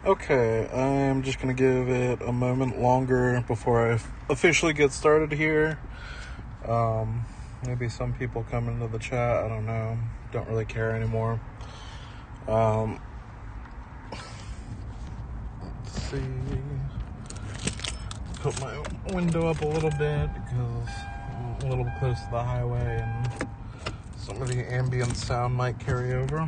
Okay, I'm just going to give it a moment longer before I officially get started here. Maybe some people come into the chat, I don't know, don't really care anymore. Let's see, put my window up a little bit because I'm a little close to the highway and some of the ambient sound might carry over.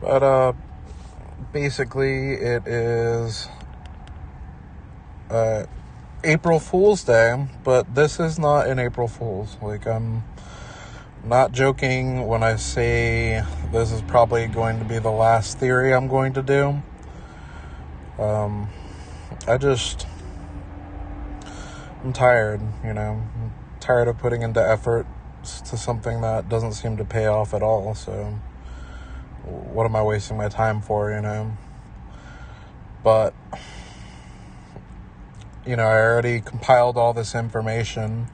But basically it is April Fool's Day, but this is not an April Fool's. Like, I'm not joking when I say this is probably going to be the last theory I'm going to do. I'm tired, I'm tired of putting into effort to something that doesn't seem to pay off at all, so what am I wasting my time for, But, I already compiled all this information,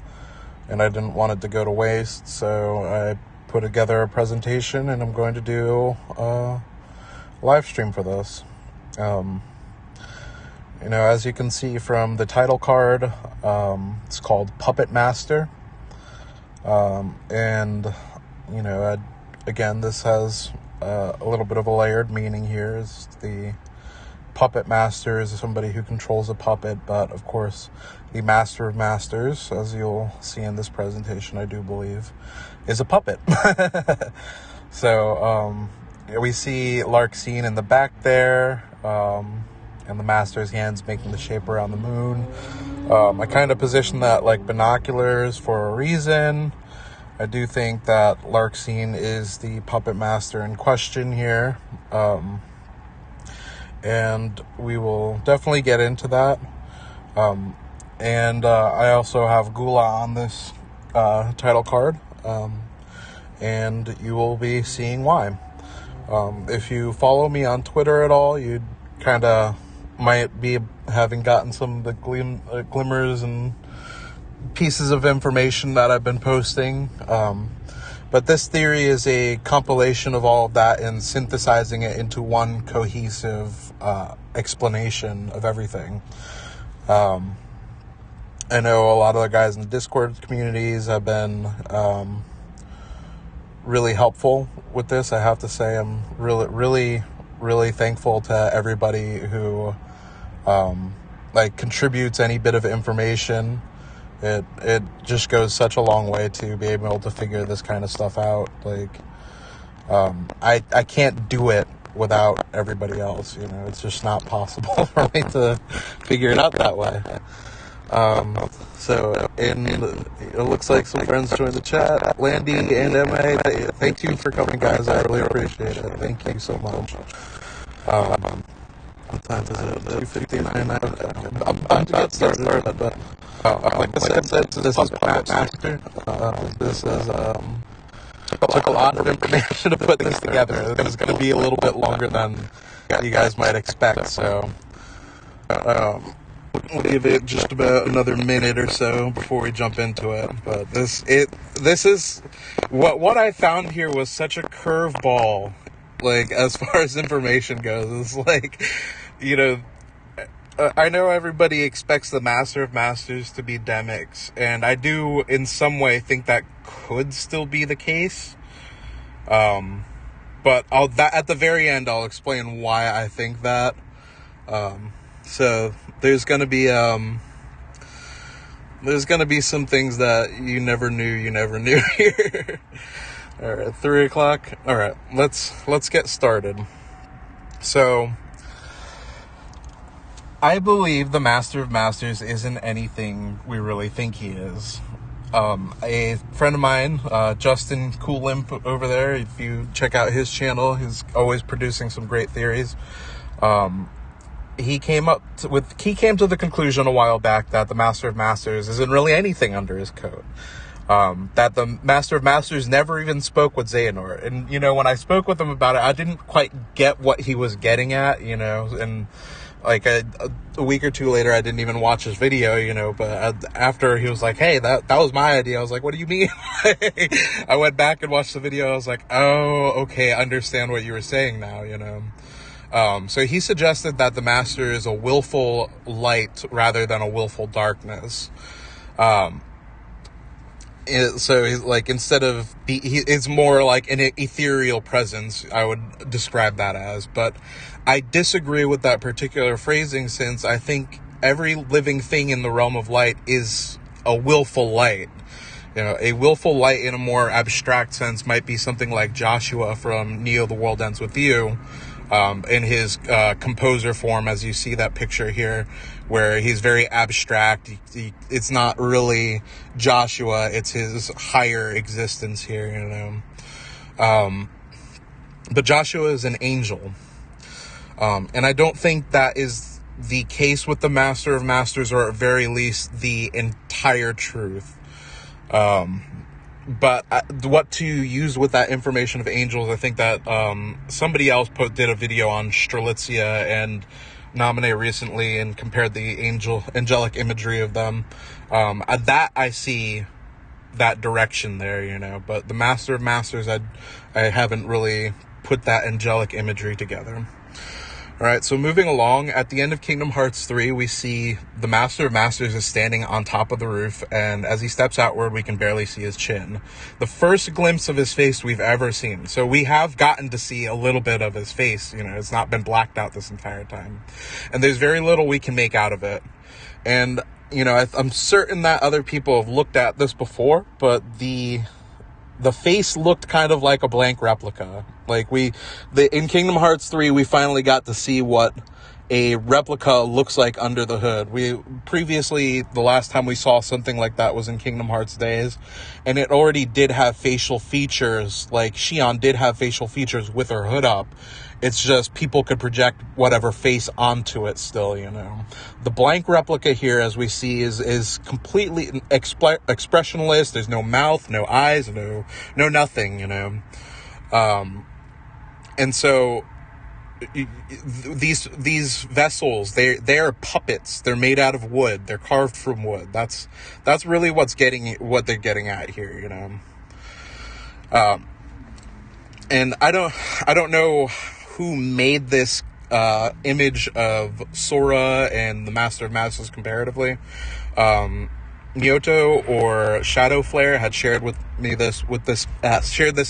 and I didn't want it to go to waste, so I put together a presentation, and I'm going to do a live stream for this. As you can see from the title card, it's called Puppet Master. Again, this has a little bit of a layered meaning here. Is the puppet master is somebody who controls a puppet, but of course the master of masters, as you'll see in this presentation, I do believe, is a puppet. So we see Larkseen in the back there, and the master's hands making the shape around the moon. I kind of position that like binoculars for a reason. I do think that Larkseen is the puppet master in question here. And we will definitely get into that. I also have Gula on this title card. And you will be seeing why. If you follow me on Twitter at all, you kind of might be having gotten some of the glimmers and pieces of information that I've been posting. But this theory is a compilation of all of that and synthesizing it into one cohesive explanation of everything. I know a lot of the guys in the Discord communities have been really helpful with this. I have to say I'm really thankful to everybody who contributes any bit of information. It just goes such a long way to be able to figure this kind of stuff out. I can't do it without everybody else. It's just not possible for me to figure it out that way. It looks like some friends joined the chat. Landy and Emma, thank you for coming, guys. I really appreciate it. Thank you so much. What time is it? 2:59. I'm about to get started, but like I said, this is Puppet Master. This is took a lot of information to put this together. This is going to be a little bit longer than you guys might expect, so we'll give it just about another minute or so before we jump into it. But this is what I found here was such a curveball. As far as information goes, it's I know everybody expects the Master of Masters to be Demyx, and I do in some way think that could still be the case. But at the very end, I'll explain why I think that. So there's gonna be some things that you never knew here. All right, 3 o'clock. All right, let's get started. So, I believe the Master of Masters isn't anything we really think he is. A friend of mine, Justin Coolimp over there, if you check out his channel, he's always producing some great theories. He came to the conclusion a while back that the Master of Masters isn't really anything under his coat. That the Master of Masters never even spoke with Xehanort. And, when I spoke with him about it, I didn't quite get what he was getting at, and like a week or two later, I didn't even watch his video, you know, but after he was like, hey, that was my idea. I was like, what do you mean? I went back and watched the video. I was like, oh, okay, I understand what you were saying now, you know. So he suggested that the master is a willful light rather than a willful darkness. So he's like, instead of it's more like an ethereal presence, I would describe that as. But I disagree with that particular phrasing, since I think every living thing in the realm of light is a willful light. You know, a willful light in a more abstract sense might be something like Joshua from Neo: The World Ends With You, in his composer form, as you see that picture here, where he's very abstract. It's not really Joshua, it's his higher existence here, you know. But Joshua is an angel. And I don't think that is the case with the Master of Masters, or at very least the entire truth. But what to use with that information of angels, I think that somebody else did a video on Strelitzia and Nominee recently and compared the angelic imagery of them. That I see that direction there, you know. But the Master of Masters, I haven't really put that angelic imagery together. All right, so moving along, at the end of Kingdom Hearts 3, we see the Master of Masters is standing on top of the roof, and as he steps outward, we can barely see his chin. The first glimpse of his face we've ever seen. So we have gotten to see a little bit of his face, you know, it's not been blacked out this entire time. And there's very little we can make out of it. And, you know, I'm certain that other people have looked at this before, but the face looked kind of like a blank replica. Like in Kingdom Hearts 3, we finally got to see what a replica looks like under the hood. Previously, the last time we saw something like that was in Kingdom Hearts Days, and it already did have facial features. Like, Xion did have facial features with her hood up. It's just people could project whatever face onto it still, you know. The blank replica here, as we see, is completely expressionless. There's no mouth, no eyes, no nothing, you know. And so these vessels, they're puppets. They're made out of wood. They're carved from wood. That's really what they're getting at here, you know. And I don't know who made this image of Sora and the Master of Masters comparatively. Miyoto or Shadow Flare had shared this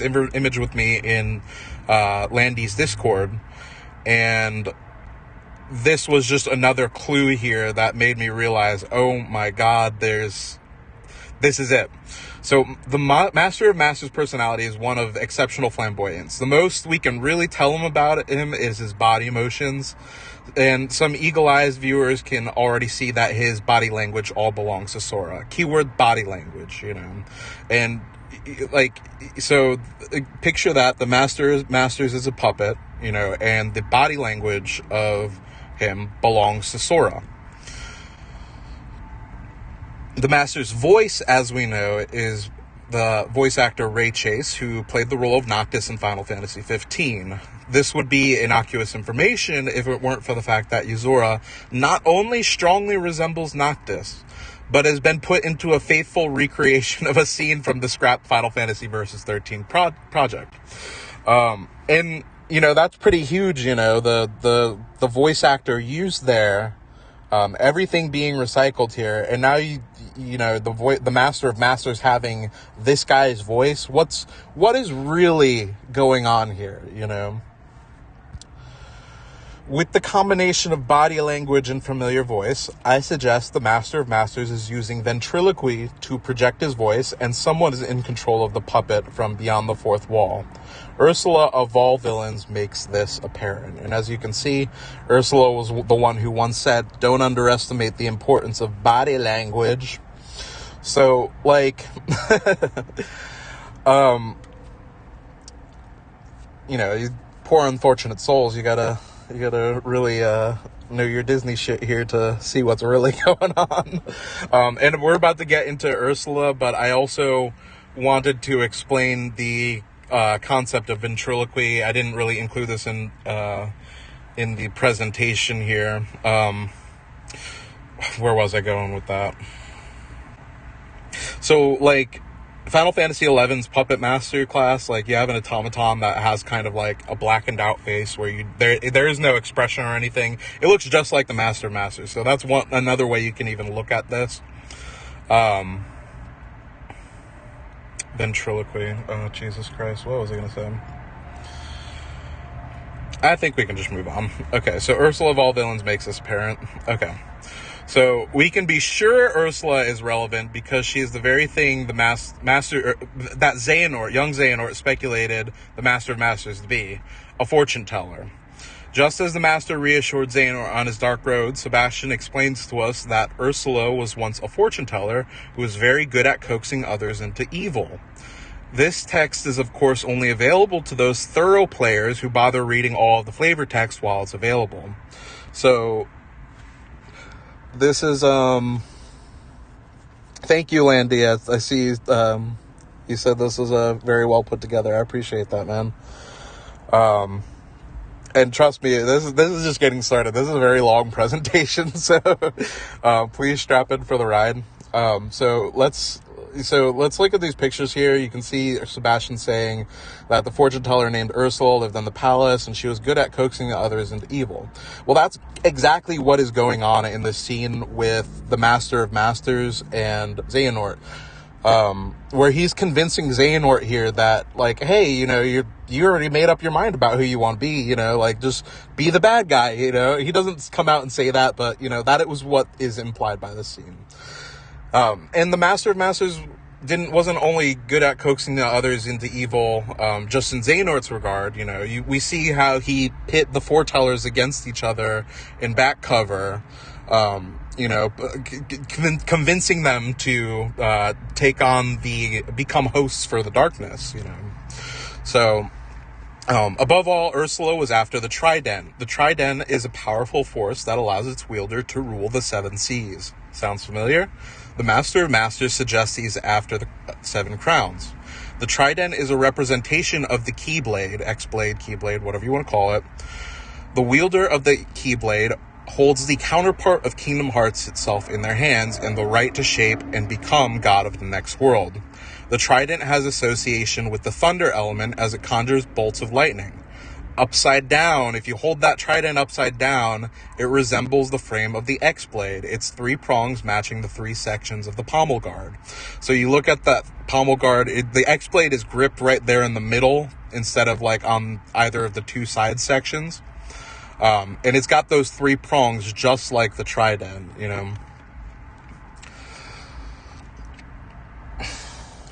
image with me in Landy's Discord, and this was just another clue here that made me realize, oh my god, this is it. So the Master of Masters personality is one of exceptional flamboyance. The most we can really tell him about him is his body motions. And some eagle-eyed viewers can already see that his body language all belongs to Sora. Keyword body language, you know. And, like, so picture that. The Masters is a puppet, you know, and the body language of him belongs to Sora. The Master's voice, as we know, is the voice actor Ray Chase, who played the role of Noctis in Final Fantasy XV. This would be innocuous information if it weren't for the fact that Yuzora not only strongly resembles Noctis, but has been put into a faithful recreation of a scene from the scrapped Final Fantasy Versus 13 project. And, you know, that's pretty huge, you know, the voice actor used there, everything being recycled here, and now you know, the Master of Masters having this guy's voice. What is really going on here, you know? With the combination of body language and familiar voice, I suggest the Master of Masters is using ventriloquy to project his voice, and someone is in control of the puppet from beyond the fourth wall. Ursula, of all villains, makes this apparent. And as you can see, Ursula was the one who once said, "Don't underestimate the importance of body language." So, like, you know, you poor unfortunate souls, you gotta really know your Disney shit here to see what's really going on. And we're about to get into Ursula, but I also wanted to explain the concept of ventriloquy. I didn't really include this in in the presentation here. Where was I going with that? So, like, Final Fantasy XI's Puppet Master class, like, you have an automaton that has kind of like a blackened out face where there is no expression or anything. It looks just like the Master of Masters. So that's another way you can even look at this. Ventriloquy. Oh, Jesus Christ. What was I going to say? I think we can just move on. Okay, so Ursula of all villains makes us parent. Okay. So we can be sure Ursula is relevant because she is the very thing the master that Xehanort, young Xehanort, speculated the Master of Masters to be, a fortune teller. Just as the Master reassured Xehanort on his dark road, Sebastian explains to us that Ursula was once a fortune teller who was very good at coaxing others into evil. This text is, of course, only available to those thorough players who bother reading all of the flavor text while it's available. So this is, thank you, Landy. I see, you said this is very well put together. I appreciate that, man. And trust me, this is just getting started. This is a very long presentation, so, please strap in for the ride. So let's look at these pictures here. You can see Sebastian saying that the fortune teller named Ursula lived in the palace and she was good at coaxing others into evil. Well, that's exactly what is going on in this scene with the Master of Masters and Xehanort, where he's convincing Xehanort here that, like, hey, you know, you already made up your mind about who you want to be, you know, like, just be the bad guy, you know. He doesn't come out and say that, but, you know, that it was what is implied by this scene. And the Master of Masters wasn't only good at coaxing the others into evil, just in Xehanort's regard. You know, we see how he pit the foretellers against each other in back cover, you know, convincing them to become hosts for the darkness, you know. So, above all, Ursula was after the Trident. The Trident is a powerful force that allows its wielder to rule the seven seas. Sounds familiar? The Master of Masters suggests he's after the seven crowns. The Trident is a representation of the Keyblade, X-Blade, Keyblade, whatever you want to call it. The wielder of the Keyblade holds the counterpart of Kingdom Hearts itself in their hands and the right to shape and become God of the next world. The Trident has association with the thunder element as it conjures bolts of lightning. Upside down, if you hold that Trident upside down, it resembles the frame of the X-Blade. Its three prongs matching the three sections of the pommel guard. So you look at that pommel guard, the X-Blade is gripped right there in the middle instead of like on either of the two side sections. And it's got those three prongs just like the Trident, you know.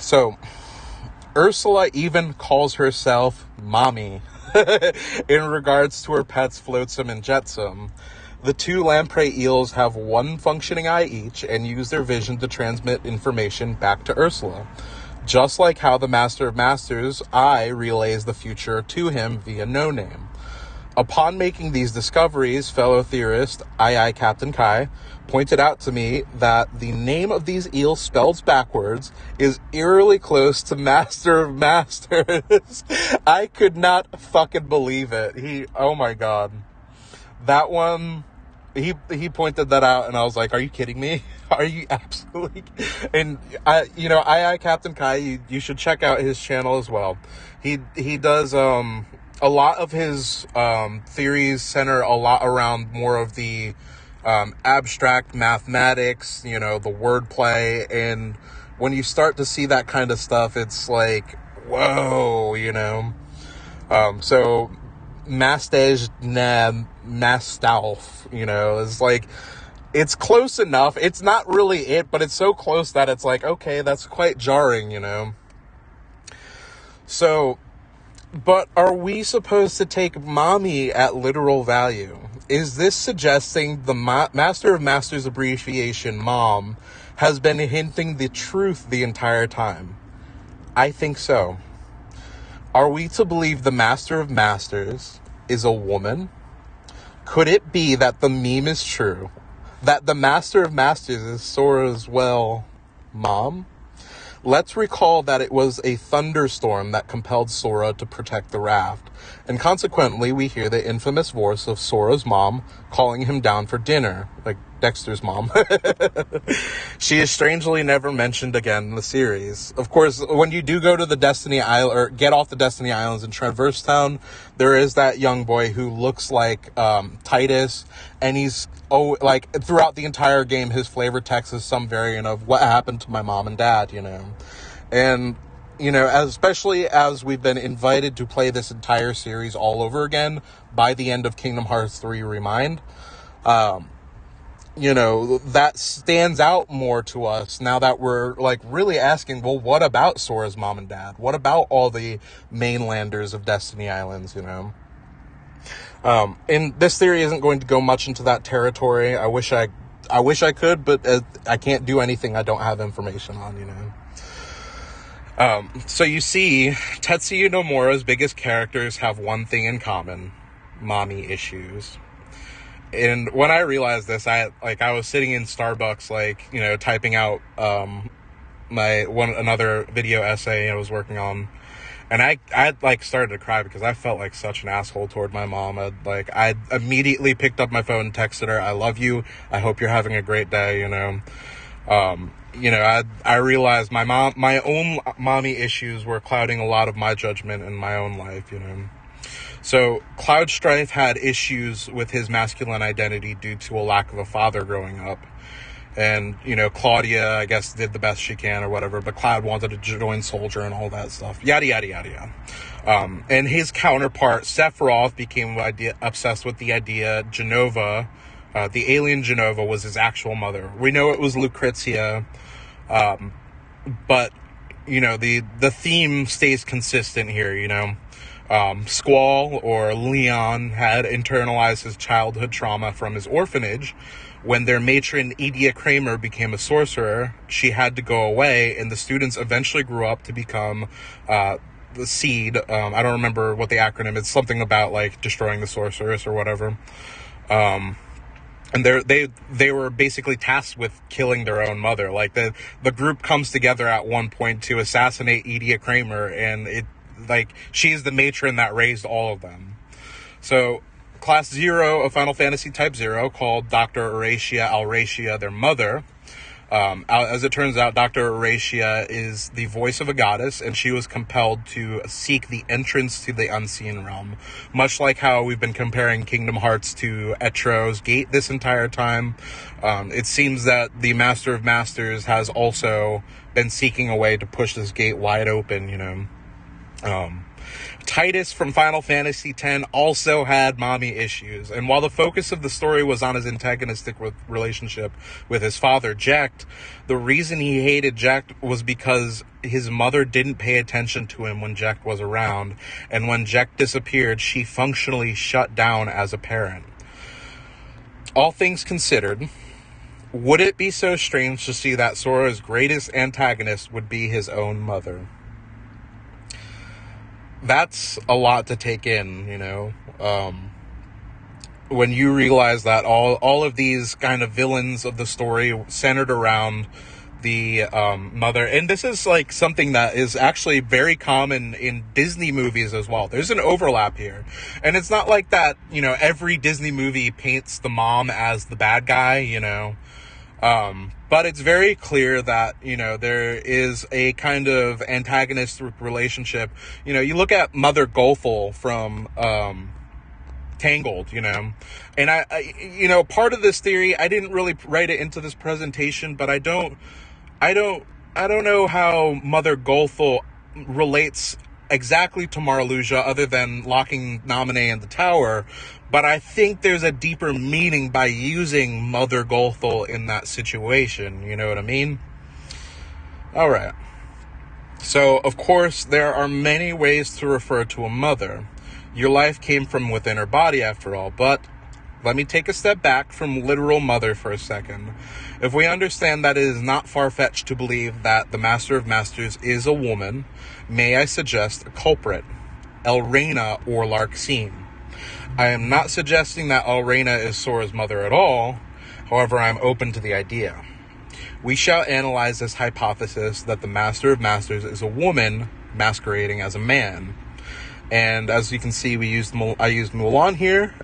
So, Ursula even calls herself Mommy in regards to her pets Flotsam and Jetsam. The two lamprey eels have one functioning eye each and use their vision to transmit information back to Ursula, just like how the Master of Masters' eye relays the future to him via No Name. Upon making these discoveries, fellow theorist Captain Kai pointed out to me that the name of these eels spelled backwards is eerily close to Master of Masters. I could not fucking believe it. Oh my God. That one, he pointed that out and I was like, are you kidding me? Are you absolutely? And Captain Kai, you should check out his channel as well. He does, a lot of his theories center a lot around more of the abstract mathematics, you know, the wordplay, and when you start to see that kind of stuff, it's like, whoa, you know. So Mastej Mastalf, you know, is like, it's close enough. It's not really it, but it's so close that it's like, okay, that's quite jarring, you know. So, but are we supposed to take Mommy at literal value? Is this suggesting the Master of Masters abbreviation, Mom, has been hinting the truth the entire time? I think so. Are we to believe the Master of Masters is a woman? Could it be that the meme is true? That the Master of Masters is Sora's, well, mom? Let's recall that it was a thunderstorm that compelled Sora to protect the raft, and consequently we hear the infamous voice of Sora's mom calling him down for dinner, like Dexter's mom. She is strangely never mentioned again in the series. Of course, when you do go to the Destiny Island, or get off the Destiny Islands in Traverse Town, there is that young boy who looks like Titus, and he's throughout the entire game, his flavor text is some variant of what happened to my mom and dad, and especially as we've been invited to play this entire series all over again by the end of Kingdom Hearts 3 Remind, that stands out more to us now that we're really asking, well, what about Sora's mom and dad? What about all the mainlanders of Destiny Islands, And this theory isn't going to go much into that territory. I wish I could, but I can't do anything I don't have information on, So you see, Tetsuya Nomura's biggest characters have one thing in common: mommy issues. And when I realized this, I was sitting in Starbucks, typing out another video essay I was working on, and I started to cry because I felt like such an asshole toward my mom. I immediately picked up my phone and texted her, "I love you. I hope you're having a great day." I realized my own mommy issues were clouding a lot of my judgment in my own life. So Cloud Strife had issues with his masculine identity due to a lack of a father growing up. And, Claudia, I guess, did the best she can or whatever, but Cloud wanted to join Soldier and all that stuff. Yada, yada, yada, yada. And his counterpart, Sephiroth, became obsessed with the idea Genova, the alien Genova, was his actual mother. We know it was Lucrezia, but, the theme stays consistent here, Squall, or Leon, had internalized his childhood trauma from his orphanage. When their matron, Edia Kramer, became a sorcerer, she had to go away, and the students eventually grew up to become the Seed. I don't remember what the acronym is. It's something about, destroying the sorceress or whatever. And they were basically tasked with killing their own mother. The group comes together at one point to assassinate Edia Kramer, and she's the matron that raised all of them. So, Class 0 of Final Fantasy Type 0 called Dr. Horatia Alratia their mother. As it turns out, Dr. Horatia is the voice of a goddess, and she was compelled to seek the entrance to the unseen realm. Much like how we've been comparing Kingdom Hearts to Etro's Gate this entire time, it seems that the Master of Masters has also been seeking a way to push this gate wide open, Titus from Final Fantasy X also had mommy issues, and while the focus of the story was on his antagonistic relationship with his father, Jecht, the reason he hated Jecht was because his mother didn't pay attention to him when Jecht was around, and when Jecht disappeared, she functionally shut down as a parent. All things considered, would it be so strange to see that Sora's greatest antagonist would be his own mother? That's a lot to take in, when you realize that all of these kind of villains of the story centered around the mother. And this is something that is actually very common in Disney movies as well. There's an overlap here. And it's not like that, every Disney movie paints the mom as the bad guy, but it's very clear that, there is a kind of antagonistic relationship. You look at Mother Gothel from Tangled, and I part of this theory, I didn't really write it into this presentation, but I don't know how Mother Gothel relates exactly to Marluxia other than locking Naminé in the tower, but I think there's a deeper meaning by using Mother Gothel in that situation, you know what I mean? Alright. So, of course, there are many ways to refer to a mother. Your life came from within her body, after all, but let me take a step back from literal mother for a second. If we understand that it is not far-fetched to believe that the Master of Masters is a woman, may I suggest a culprit, Elrena or Larxene. I am not suggesting that Elrena is Sora's mother at all, however, I am open to the idea. We shall analyze this hypothesis that the Master of Masters is a woman masquerading as a man. And as you can see, I used Mulan here.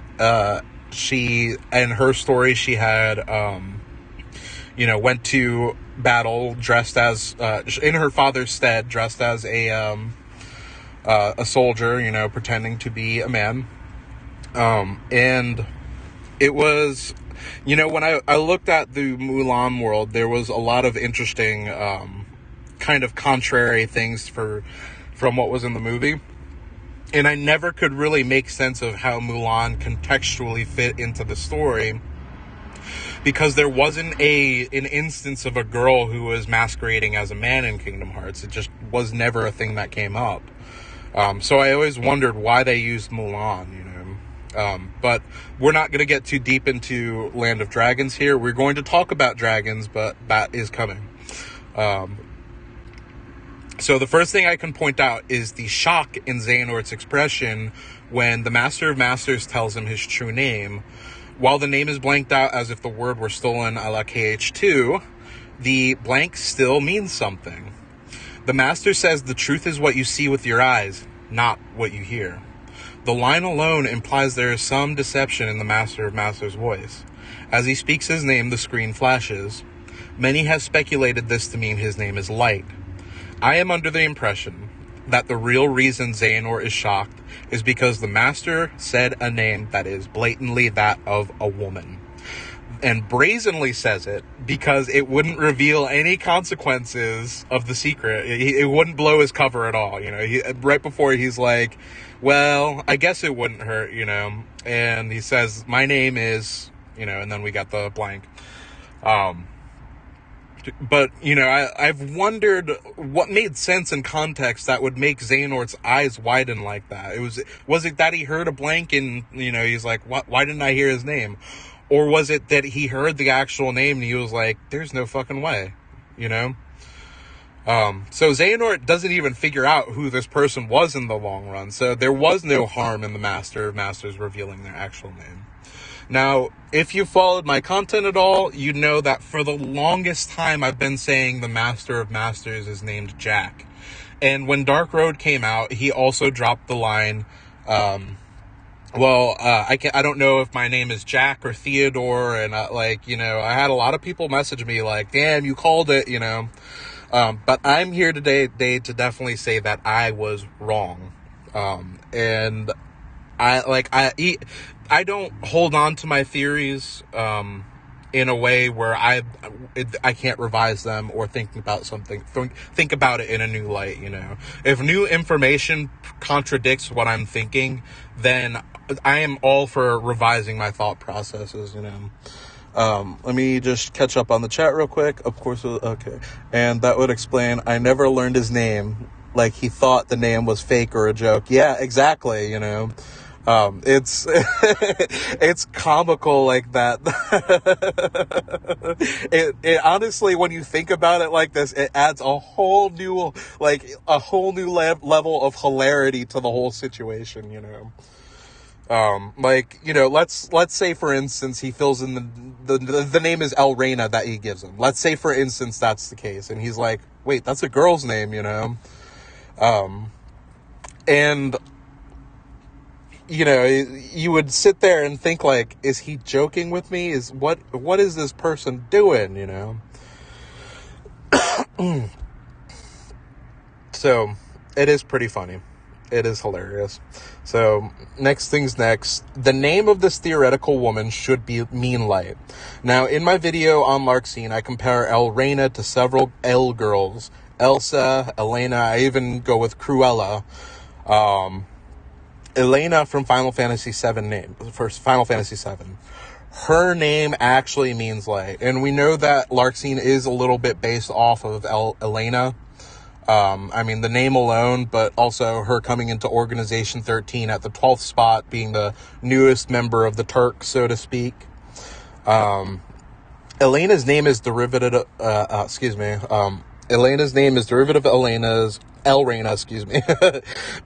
She, in her story, she had, went to battle dressed as, in her father's stead, dressed as a soldier, pretending to be a man. And it was, when I looked at the Mulan world, there was a lot of interesting, kind of contrary things from what was in the movie. And I never could really make sense of how Mulan contextually fit into the story, because there wasn't an instance of a girl who was masquerading as a man in Kingdom Hearts. It just was never a thing that came up. So I always wondered why they used Mulan, but we're not going to get too deep into Land of Dragons here. We're going to talk about dragons, but that is coming. So the first thing I can point out is the shock in Xehanort's expression when the Master of Masters tells him his true name. While the name is blanked out as if the word were stolen a la KH2, the blank still means something. The Master says the truth is what you see with your eyes, not what you hear. The line alone implies there is some deception in the Master of Masters' voice. As he speaks his name, the screen flashes. Many have speculated this to mean his name is Light. I am under the impression that the real reason Xehanort is shocked is because the Master said a name that is blatantly that of a woman. And brazenly says it because it wouldn't reveal any consequences of the secret. It wouldn't blow his cover at all, right before he's like, well, I guess it wouldn't hurt, and he says, my name is, and then we got the blank. But, I've wondered what made sense in context that would make Xehanort's eyes widen like that. Was it that he heard a blank and, he's like, why didn't I hear his name? Or was it that he heard the actual name and he was like, there's no fucking way, So Xehanort doesn't even figure out who this person was in the long run. So there was no harm in the Master of Masters revealing their actual name. Now, if you followed my content at all, you know that for the longest time I've been saying the Master of Masters is named Jack. And when Dark Road came out, he also dropped the line, I don't know if my name is Jack or Theodore, and I had a lot of people message me like, damn, you called it, but I'm here today to definitely say that I was wrong. And I don't hold on to my theories in a way where I can't revise them or think about it in a new light, If new information contradicts what I'm thinking, then I am all for revising my thought processes, Let me just catch up on the chat real quick. Of course, okay. And that would explain, I never learned his name. Like, he thought the name was fake or a joke. Yeah, exactly, it's it's comical like that. It honestly, when you think about it like this, it adds a whole new level of hilarity to the whole situation, let's say for instance he fills in the name is Elrena that he gives him. Let's say for instance that's the case, and he's like, wait, that's a girl's name, and you would sit there and think like, is he joking with me? What is this person doing, So it is pretty funny. It is hilarious. So next things next, the name of this theoretical woman should mean Light. Now in my video on Larxene, I compare Elrena to several El girls, Elsa, Elena, I even go with Cruella. Elena from Final Fantasy VII her name actually means Light. And we know that Larxene is a little bit based off of Elena. The name alone, but also her coming into Organization 13 at the 12th spot, being the newest member of the Turk, so to speak. Elena's name is derivative, Elena's name is derivative of Elrena, excuse me,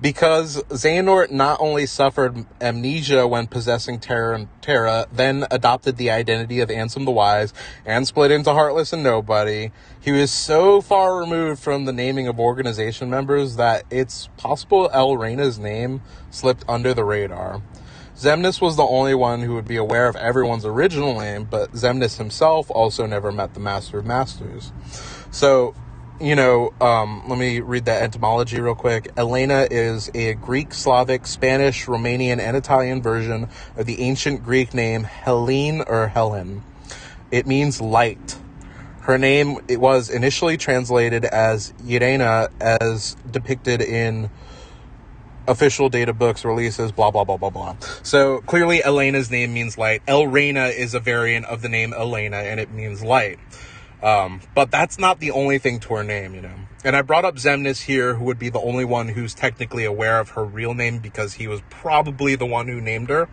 because Xehanort not only suffered amnesia when possessing Terra, then adopted the identity of Ansem the Wise, and split into Heartless and Nobody. He was so far removed from the naming of organization members that it's possible Elrena's name slipped under the radar. Xemnas was the only one who would be aware of everyone's original name, but Xemnas himself also never met the Master of Masters. So, let me read that etymology real quick. Elena is a Greek, Slavic, Spanish, Romanian, and Italian version of the ancient Greek name Helene or Helen. It means light. Her name, it was initially translated as Irena, as depicted in official data books, releases, blah, blah, blah, blah, blah. So clearly Elena's name means light. Elrena is a variant of the name Elena, and it means light. But that's not the only thing to her name, And I brought up Xemnas here, who would be the only one who's technically aware of her real name because he was probably the one who named her.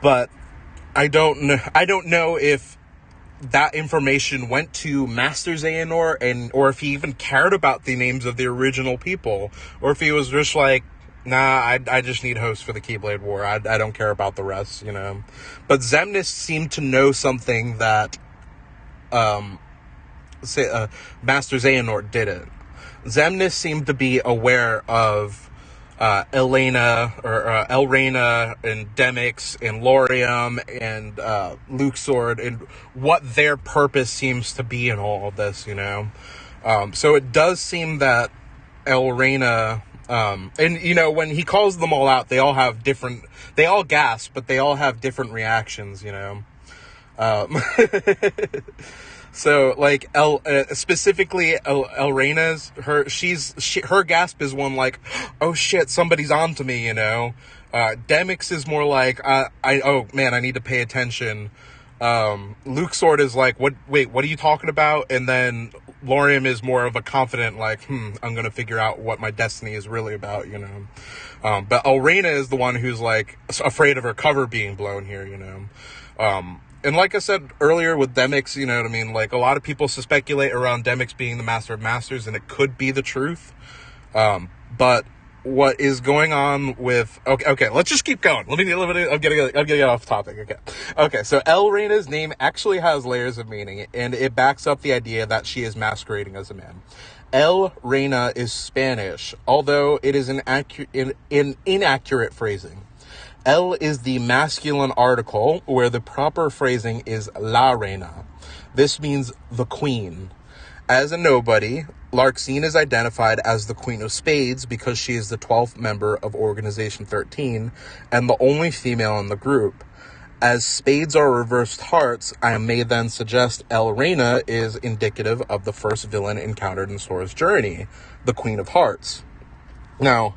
But I don't know if that information went to Master Xehanort or if he even cared about the names of the original people, or if he was just like, nah, I just need hosts for the Keyblade War. I don't care about the rest, But Xemnas seemed to know something that Master Xehanort didn't. Xemnas seemed to be aware of Elrena and Demix and Laurium and Luxord and what their purpose seems to be in all of this, So it does seem that Elrena, when he calls them all out, they all gasp, but they all have different reactions, So, like, specifically, Elrena's, her gasp is one like, oh shit, somebody's on to me, Demix is more like, oh man, I need to pay attention. Luxord is like, what are you talking about? And then Laurium is more of a confident, like, I'm gonna figure out what my destiny is really about, But Elrena is the one who's, like, afraid of her cover being blown here, And like I said earlier with Demix, Like, a lot of people speculate around Demix being the Master of Masters, and it could be the truth. But what is going on with... Okay, let's just keep going. I'm getting off topic. Okay, so Elrena's name actually has layers of meaning, and it backs up the idea that she is masquerading as a man. Elrena is Spanish, although it is an inaccurate phrasing. El is the masculine article, where the proper phrasing is La Reina. This means the queen. As a nobody, Larxene is identified as the Queen of Spades because she is the 12th member of Organization 13 and the only female in the group. As spades are reversed hearts, I may then suggest Elrena is indicative of the first villain encountered in Sora's journey, the Queen of Hearts. Now,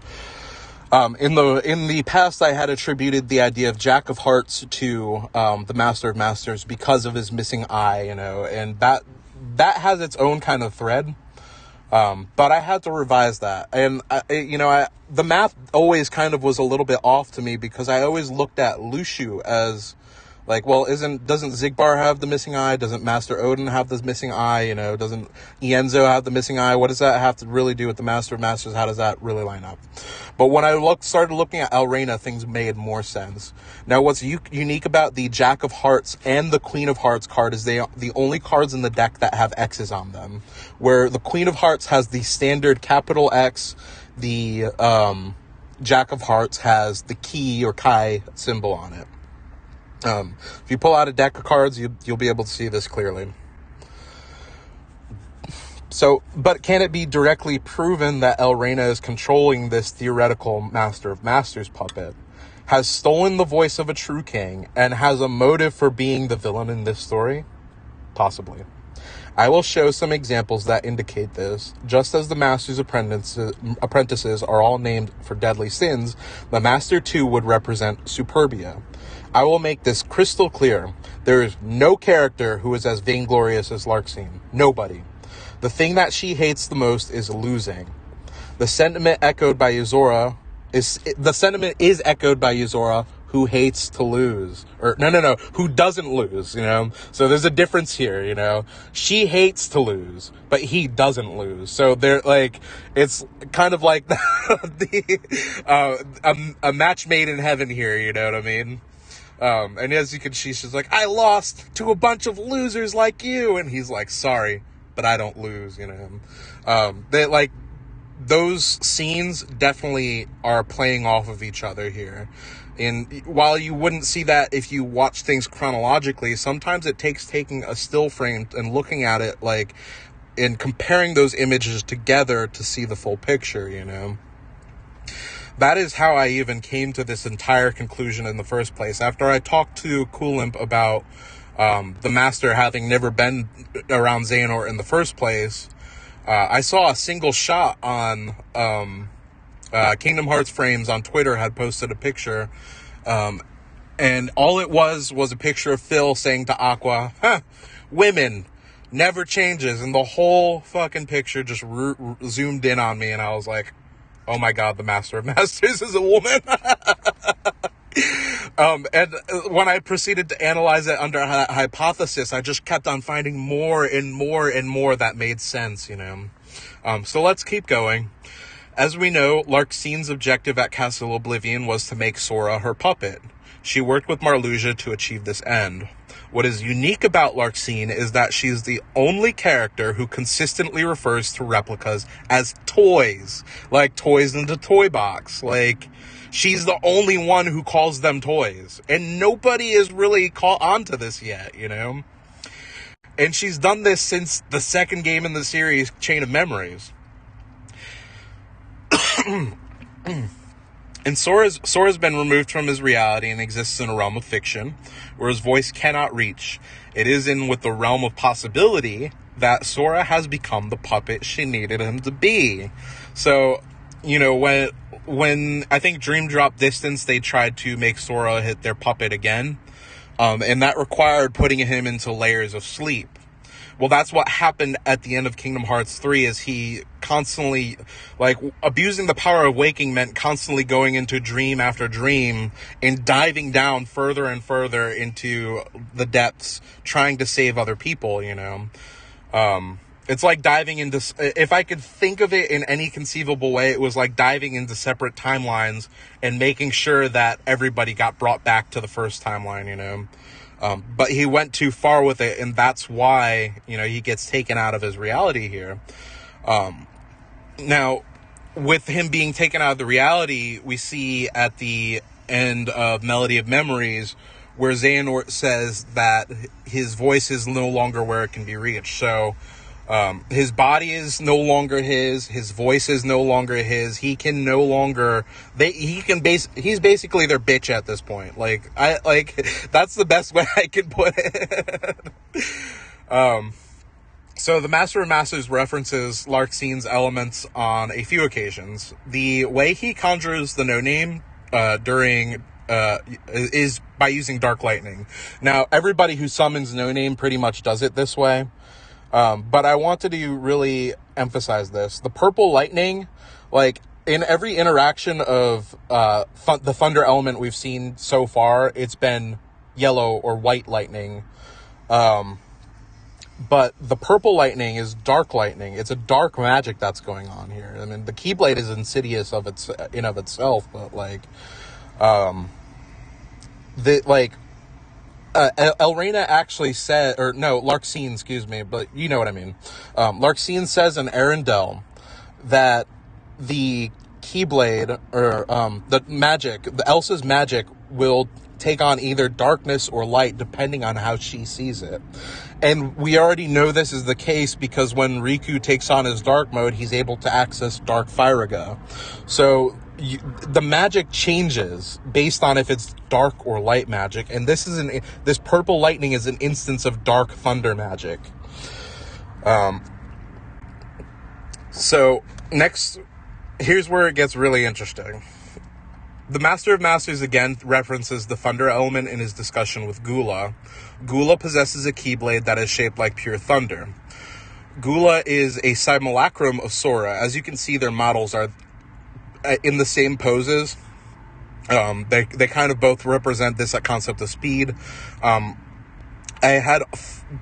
in the past, I had attributed the idea of Jack of Hearts to the Master of Masters because of his missing eye, and that has its own kind of thread. But I had to revise that, and the math always kind of was a little bit off to me because I always looked at Lushu as like, well, doesn't Xigbar have the missing eye? Doesn't Master Odin have the missing eye? Doesn't Ienzo have the missing eye? What does that have to really do with the Master of Masters? How does that really line up? But when I started looking at Elrena, things made more sense. Now, what's unique about the Jack of Hearts and the Queen of Hearts card is they are the only cards in the deck that have X's on them, where the Queen of Hearts has the standard capital X, the Jack of Hearts has the Ki or Kai symbol on it. If you pull out a deck of cards, you'll be able to see this clearly. So, but can it be directly proven that Elrena is controlling this theoretical Master of Masters puppet, has stolen the voice of a true king, and has a motive for being the villain in this story? Possibly. I will show some examples that indicate this. Just as the Master's apprentices are all named for deadly sins, the Master too would represent Superbia. I will make this crystal clear. There is no character who is as vainglorious as Larxene. Nobody. The thing that she hates the most is losing. The sentiment is echoed by Yuzora, who hates to lose. Or, no, who doesn't lose, you know? So there's a difference here, you know? She hates to lose, but he doesn't lose. So they're, like, it's kind of like a match made in heaven here, you know what I mean? And as you can see, she's like, I lost to a bunch of losers like you. And he's like, sorry, but I don't lose, you know? They, like, those scenes definitely are playing off of each other here. And while you wouldn't see that if you watch things chronologically, sometimes it takes taking a still frame and looking at it, like, and comparing those images together to see the full picture, you know? That is how I even came to this entire conclusion in the first place. After I talked to Coolimp about the Master having never been around Xehanort in the first place, I saw a single shot on Kingdom Hearts Frames on Twitter had posted a picture, and all it was a picture of Phil saying to Aqua, women never changes, and the whole fucking picture just zoomed in on me, and I was like, oh my god, the Master of Masters is a woman. And when I proceeded to analyze it under hypothesis, I just kept on finding more and more and more that made sense, you know. So let's keep going. As we know, Larxine's objective at Castle Oblivion was to make Sora her puppet. She worked with Marluxia to achieve this end. What is unique about Larxine is that she is the only character who consistently refers to replicas as toys. Like toys in the toy box. Like, she's the only one who calls them toys. And nobody is really caught on to this yet, you know? And she's done this since the second game in the series, Chain of Memories. And Sora's been removed from his reality and exists in a realm of fiction, where his voice cannot reach. It is in with the realm of possibility that Sora has become the puppet she needed him to be. So, you know, when I think Dream Drop Distance, they tried to make Sora hit their puppet again, and that required putting him into layers of sleep. Well, that's what happened at the end of Kingdom Hearts 3, is he constantly, like, abusing the power of waking meant constantly going into dream after dream and diving down further and further into the depths, trying to save other people, you know. It's like diving into, if I could think of it in any conceivable way, it was like diving into separate timelines and making sure that everybody got brought back to the first timeline, you know. But he went too far with it, and that's why, you know, he gets taken out of his reality here. Now, with him being taken out of the reality, we see at the end of Melody of Memories, where Xehanort says that his voice is no longer where it can be reached. So, his body is no longer his voice is no longer his, he can no longer, he's basically their bitch at this point. That's the best way I can put it. So the Master of Masters references Larxine's elements on a few occasions. The way he conjures the no-name, is by using Dark Lightning. Now, everybody who summons no-name pretty much does it this way. But I wanted to really emphasize this. The purple lightning, like, in every interaction of the thunder element we've seen so far, it's been yellow or white lightning. But the purple lightning is dark lightning. It's a dark magic that's going on here. I mean, the Keyblade is insidious of itself, but, like, Elrena actually said, or no, Larxine, excuse me, but you know what I mean. Larxine says in Arendelle that the Keyblade, or the magic, the Elsa's magic, will take on either darkness or light depending on how she sees it. And we already know this is the case because when Riku takes on his dark mode, he's able to access Dark Firaga. So the magic changes based on if it's dark or light magic, and this purple lightning is an instance of dark thunder magic. So next, here's where it gets really interesting. The Master of Masters again references the thunder element in his discussion with Gula. Gula possesses a Keyblade that is shaped like pure thunder. Gula is a simulacrum of Sora. As you can see, their models are in the same poses. They kind of both represent this concept of speed. I had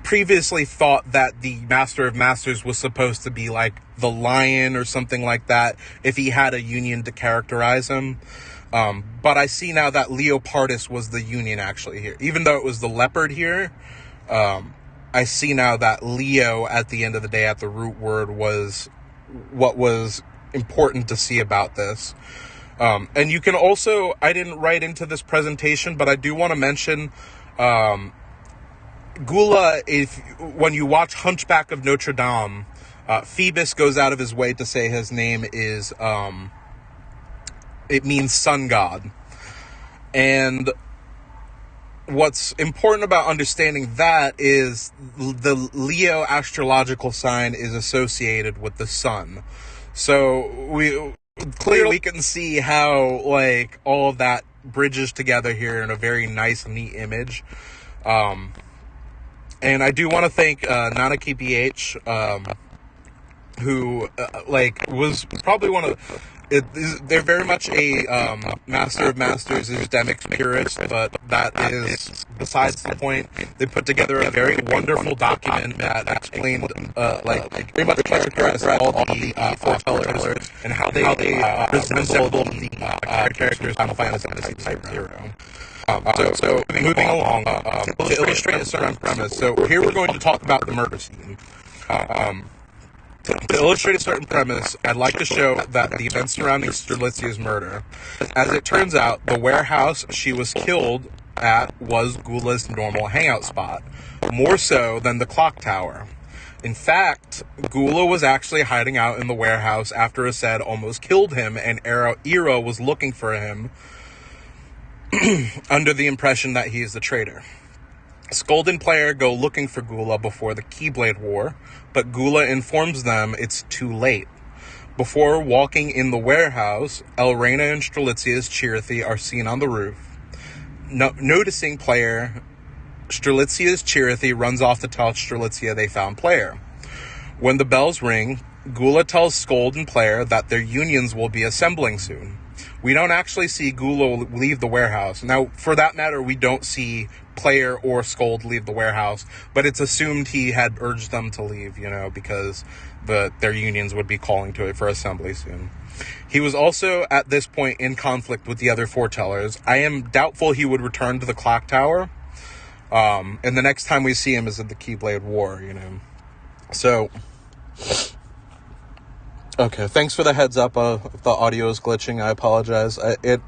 previously thought that the Master of Masters was supposed to be like the lion or something like that, if he had a union to characterize him. But I see now that Leopardus was the union actually here. Even though it was the leopard here, I see now that Leo, at the end of the day, at the root word, was what was important to see about this. And you can also, I didn't write into this presentation, but I do want to mention, Gula, when you watch Hunchback of Notre Dame, Phoebus goes out of his way to say his name is, it means sun god. And what's important about understanding that is the Leo astrological sign is associated with the sun. So clearly we can see how, like, all of that bridges together here in a very nice, neat image. And I do want to thank Nanaki BH, who was probably one of they're very much a Master of Masters Demic purist, but that is besides the point. They put together a very wonderful document that explained very much characterized all the foretellers and how they resemble the characters Final Fantasy Type 0. So moving along, to illustrate a certain premise. So here we're going to talk about the murder scene. To illustrate a certain premise, I'd like to show that the events surrounding Strelitzia's murder. As it turns out, the warehouse she was killed at was Gula's normal hangout spot, more so than the clock tower. In fact, Gula was actually hiding out in the warehouse after Ased almost killed him, and Ira was looking for him under the impression that he is the traitor. Skuld and player go looking for Gula before the Keyblade War, but Gula informs them it's too late. Before walking in the warehouse, Elrena and Strelitzia's Chirithy are seen on the roof. Noticing player, Strelitzia's Chirithy runs off to tell Strelitzia they found player. When the bells ring, Gula tells Skuld and player that their unions will be assembling soon. We don't actually see Gula leave the warehouse. Now, for that matter, we don't see player or Skuld leave the warehouse, but it's assumed he had urged them to leave, because their unions would be calling to it for assembly soon. He was also, at this point, in conflict with the other foretellers. I am doubtful he would return to the clock tower, and the next time we see him is at the Keyblade War, So, okay, thanks for the heads up. If the audio is glitching, I apologize. It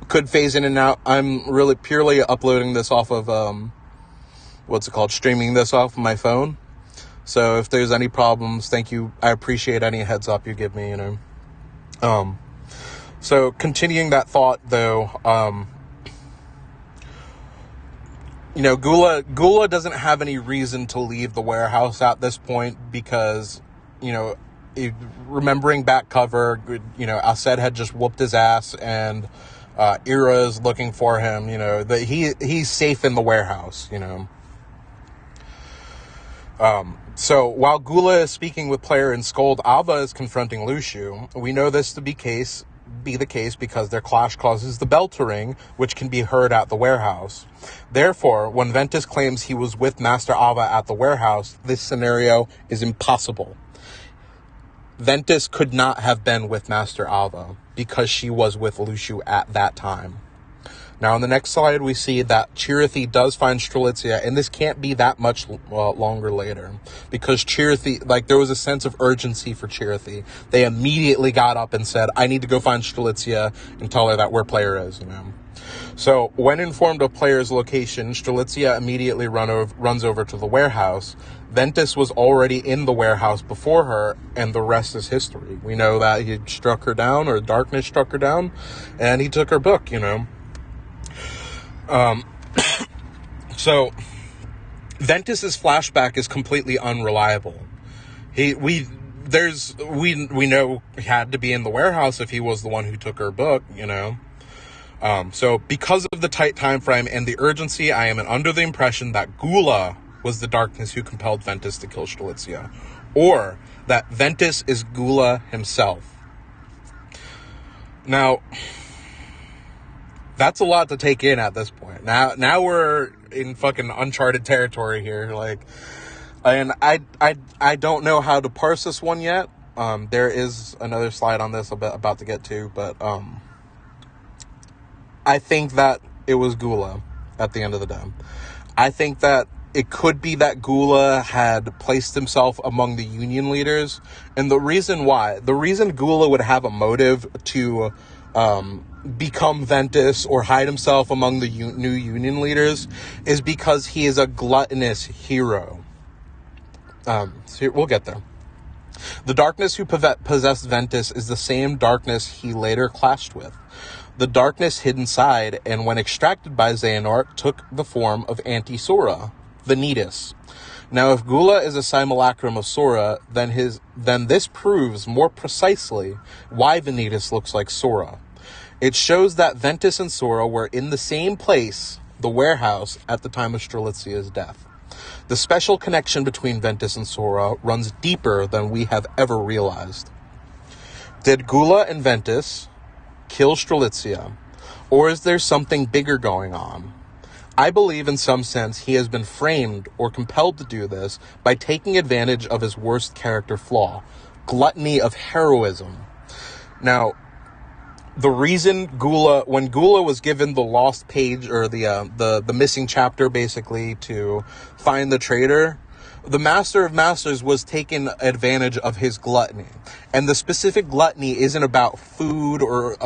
could phase in and out. I'm really purely uploading this off of, streaming this off of my phone. So if there's any problems, thank you. I appreciate any heads up you give me, So continuing that thought, though, Gula doesn't have any reason to leave the warehouse at this point because, remembering back cover, Ased had just whooped his ass and Ira is looking for him, that he's safe in the warehouse, So while Gula is speaking with player and Skuld, Alva is confronting Luciu. We know this to be the case because their clash causes the bell to ring, which can be heard at the warehouse. Therefore, when Ventus claims he was with Master Alva at the warehouse, this scenario is impossible. Ventus could not have been with Master Alva because she was with Luciu at that time. Now, on the next slide, we see that Chirithy does find Strelitzia, and this can't be that much longer later because Chirithy, there was a sense of urgency for Chirithy. They immediately got up and said, I need to go find Strelitzia and tell her that where player is, So, when informed of player's location, Strelitzia immediately runs over to the warehouse. Ventus was already in the warehouse before her, and the rest is history. We know that he struck her down, or darkness struck her down, and he took her book, So, Ventus's flashback is completely unreliable. We know he had to be in the warehouse if he was the one who took her book, So, because of the tight time frame and the urgency, I am under the impression that Gula was the darkness who compelled Ventus to kill Strelitzia, or that Ventus is Gula himself. Now, That's a lot to take in at this point. Now we're in fucking uncharted territory here. Like, and I don't know how to parse this one yet. There is another slide on this about to get to, but I think that it was Gula at the end of the day. I think that it could be that Gula had placed himself among the union leaders, and the reason Gula would have a motive to become Ventus or hide himself among the new union leaders is because he is a gluttonous hero. So we'll get there. The darkness who possessed Ventus is the same darkness he later clashed with. The darkness hid inside, and when extracted by Xehanort, took the form of Anti-Sora, Vanitas. Now, if Gula is a simulacrum of Sora, then this proves more precisely why Vanitas looks like Sora. It shows that Ventus and Sora were in the same place, the warehouse, at the time of Strelitzia's death. The special connection between Ventus and Sora runs deeper than we have ever realized. Did Gula and Ventus kill Strelitzia, or is there something bigger going on? I believe in some sense he has been framed or compelled to do this by taking advantage of his worst character flaw, gluttony of heroism. Now, the reason when Gula was given the lost page, or the missing chapter, basically, to find the traitor, the Master of Masters was taking advantage of his gluttony. And the specific gluttony isn't about food or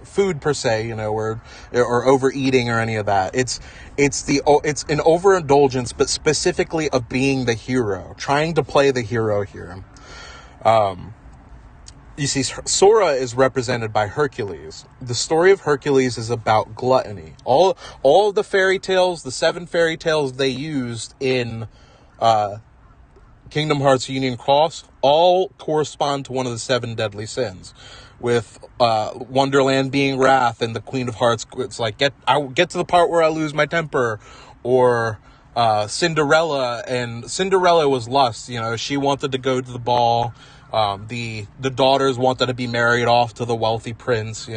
food per se, or overeating or any of that. It's an overindulgence, but specifically of being the hero, trying to play the hero here. You see, Sora is represented by Hercules. The story of Hercules is about gluttony. All of the fairy tales, the 7 fairy tales they used in Kingdom Hearts Union Cross, all correspond to one of the 7 deadly sins. With Wonderland being wrath, and the Queen of Hearts, it's like, I get to the part where I lose my temper. Or Cinderella was lust. She wanted to go to the ball. The daughters wanted to be married off to the wealthy prince.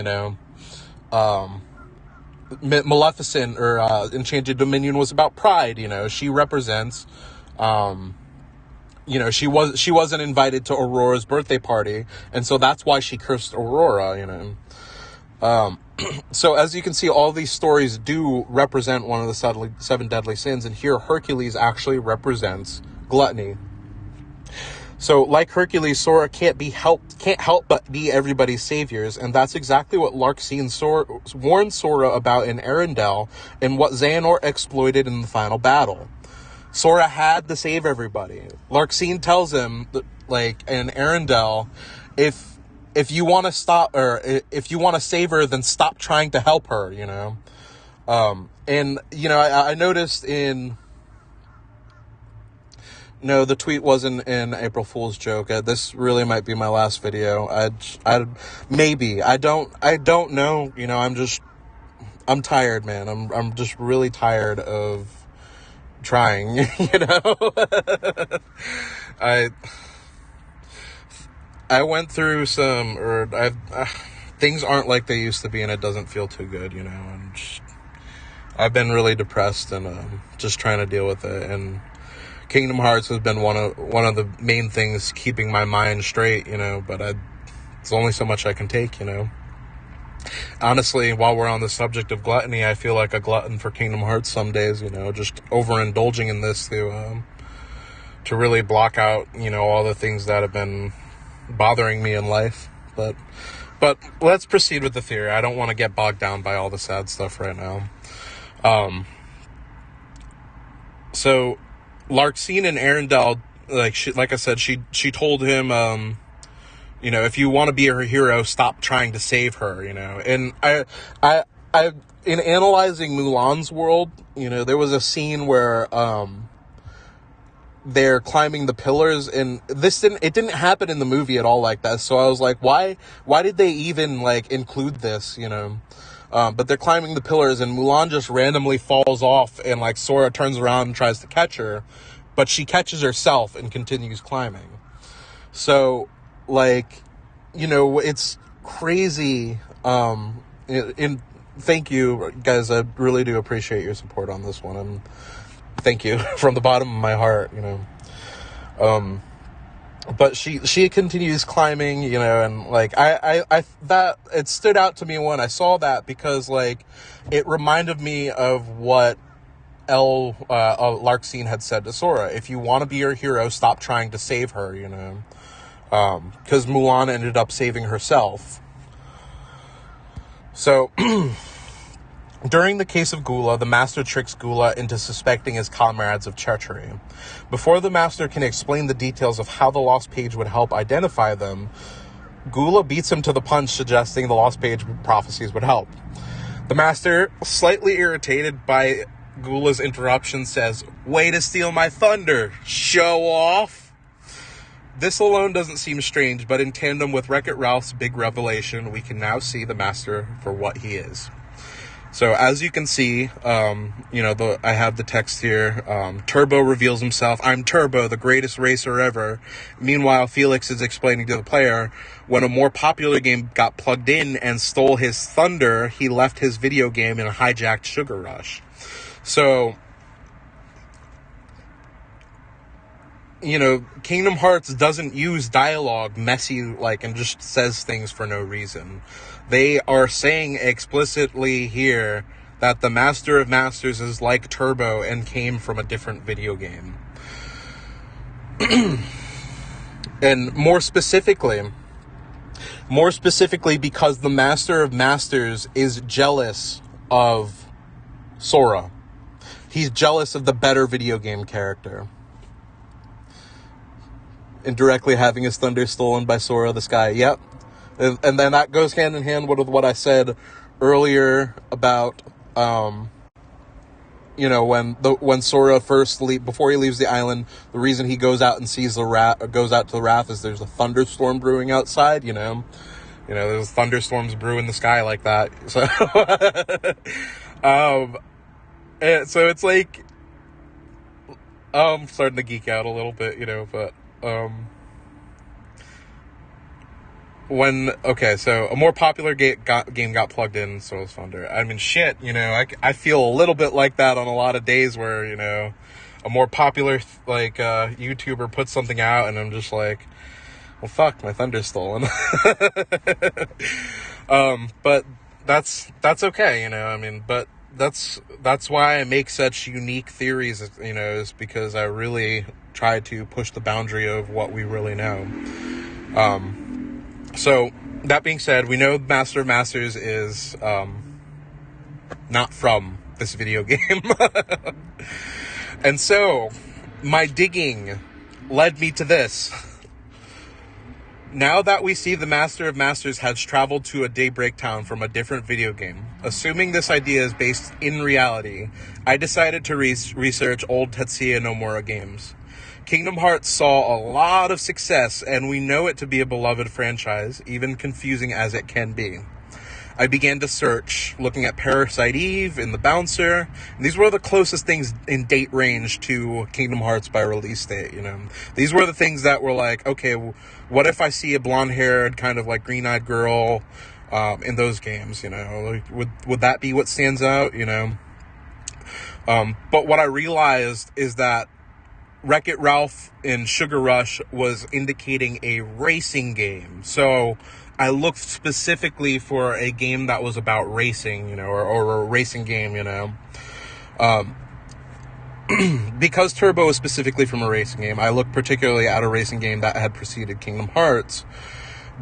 Maleficent, or Enchanted Dominion, was about pride. She represents, she wasn't invited to Aurora's birthday party, and so that's why she cursed Aurora. So as you can see, all these stories do represent one of the 7 deadly sins, and here Hercules actually represents gluttony. So, like Hercules, Sora can't help but be everybody's saviors, and that's exactly what Larxene warned Sora about in Arendelle, and what Xehanort exploited in the final battle. Sora had to save everybody. Larxene tells him, in Arendelle, if you want to stop, or if you want to save her, then stop trying to help her. I noticed in. No, the tweet wasn't an April Fool's joke. This really might be my last video. Maybe. I don't know. I'm tired, man. I'm just really tired of trying, I went through things aren't like they used to be, and it doesn't feel too good, I've been really depressed, and just trying to deal with it, and Kingdom Hearts has been one of the main things keeping my mind straight, but it's only so much I can take, Honestly, while we're on the subject of gluttony, I feel like a glutton for Kingdom Hearts some days, just overindulging in this to really block out, all the things that have been bothering me in life. But let's proceed with the theory. I don't want to get bogged down by all the sad stuff right now. So Larxene and Arendelle, like I said, she told him, if you want to be her hero, stop trying to save her, And I in analyzing Mulan's world, there was a scene where they're climbing the pillars, and it didn't happen in the movie at all like that. So I was like, why did they even include this, but they're climbing the pillars, and Mulan just randomly falls off, and Sora turns around and tries to catch her, but she catches herself and continues climbing. So it's crazy. thank you, guys. I really do appreciate your support on this one, and thank you from the bottom of my heart, But she continues climbing, and like I that it stood out to me when I saw that, because like it reminded me of what Larxene had said to Sora. If you want to be your hero, stop trying to save her, because Mulan ended up saving herself. So during the case of Gula, the Master tricks Gula into suspecting his comrades of treachery. Before the Master can explain the details of how the Lost Page would help identify them, Gula beats him to the punch, suggesting the Lost Page prophecies would help. The Master, slightly irritated by Gula's interruption, says, "Way to steal my thunder, show off!" This alone doesn't seem strange, but in tandem with Wreck-It Ralph's big revelation, we can now see the Master for what he is. So as you can see, I have the text here. Turbo reveals himself. "I'm Turbo, the greatest racer ever." Meanwhile, Felix is explaining to the player, when a more popular game got plugged in and stole his thunder, he left his video game and hijacked Sugar Rush. So, Kingdom Hearts doesn't use dialogue messy, and just says things for no reason. They are saying explicitly here that the Master of Masters is like Turbo and came from a different video game. And more specifically, because the Master of Masters is jealous of Sora. He's jealous of the better video game character. Indirectly having his thunder stolen by Sora the Sky. Yep. And then that goes hand in hand with what I said earlier about, when Sora before he leaves the island, the reason he goes out and sees goes out to the Wrath is there's a thunderstorm brewing outside, there's thunderstorms brew in the sky like that. So, so it's like, I'm starting to geek out a little bit, but, so a more popular game got plugged in, so was Thunder. I mean, shit, I feel a little bit like that on a lot of days where, a more popular, YouTuber puts something out and I'm just like, well, fuck, my Thunder's stolen. But that's okay, but that's why I make such unique theories, is because I really try to push the boundary of what we really know. So, that being said, we know Master of Masters is, not from this video game. And so, my digging led me to this. Now that we see the Master of Masters has traveled to a Daybreak Town from a different video game, assuming this idea is based in reality, I decided to research old Tetsuya Nomura games. Kingdom Hearts saw a lot of success, and we know it to be a beloved franchise, even confusing as it can be. I began to search, looking at Parasite Eve and The Bouncer, and these were the closest things in date range to Kingdom Hearts by release date, These were the things that were like, okay, what if I see a blonde-haired, kind of like green-eyed girl in those games, Would that be what stands out, But what I realized is that Wreck-It Ralph in Sugar Rush was indicating a racing game. So I looked specifically for a game that was about racing, or a racing game, Because Turbo is specifically from a racing game, I looked particularly at a racing game that had preceded Kingdom Hearts,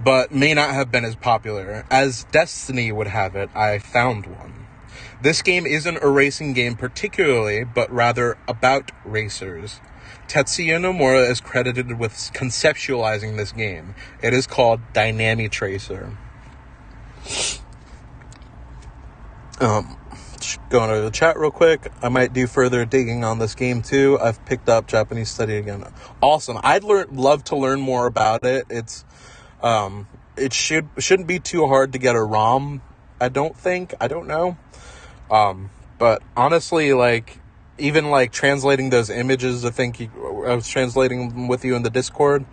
but may not have been as popular. As Destiny would have it, I found one. This game isn't a racing game particularly, but rather about racers. Tetsuya Nomura is credited with conceptualizing this game. It is called Dynamic Tracer. Going to the chat real quick. I might do further digging on this game too. I've picked up Japanese study again. Awesome. I'd love to learn more about it. It's it shouldn't be too hard to get a ROM. I don't think. I don't know. But honestly, even translating those images, I was translating them with you in the Discord.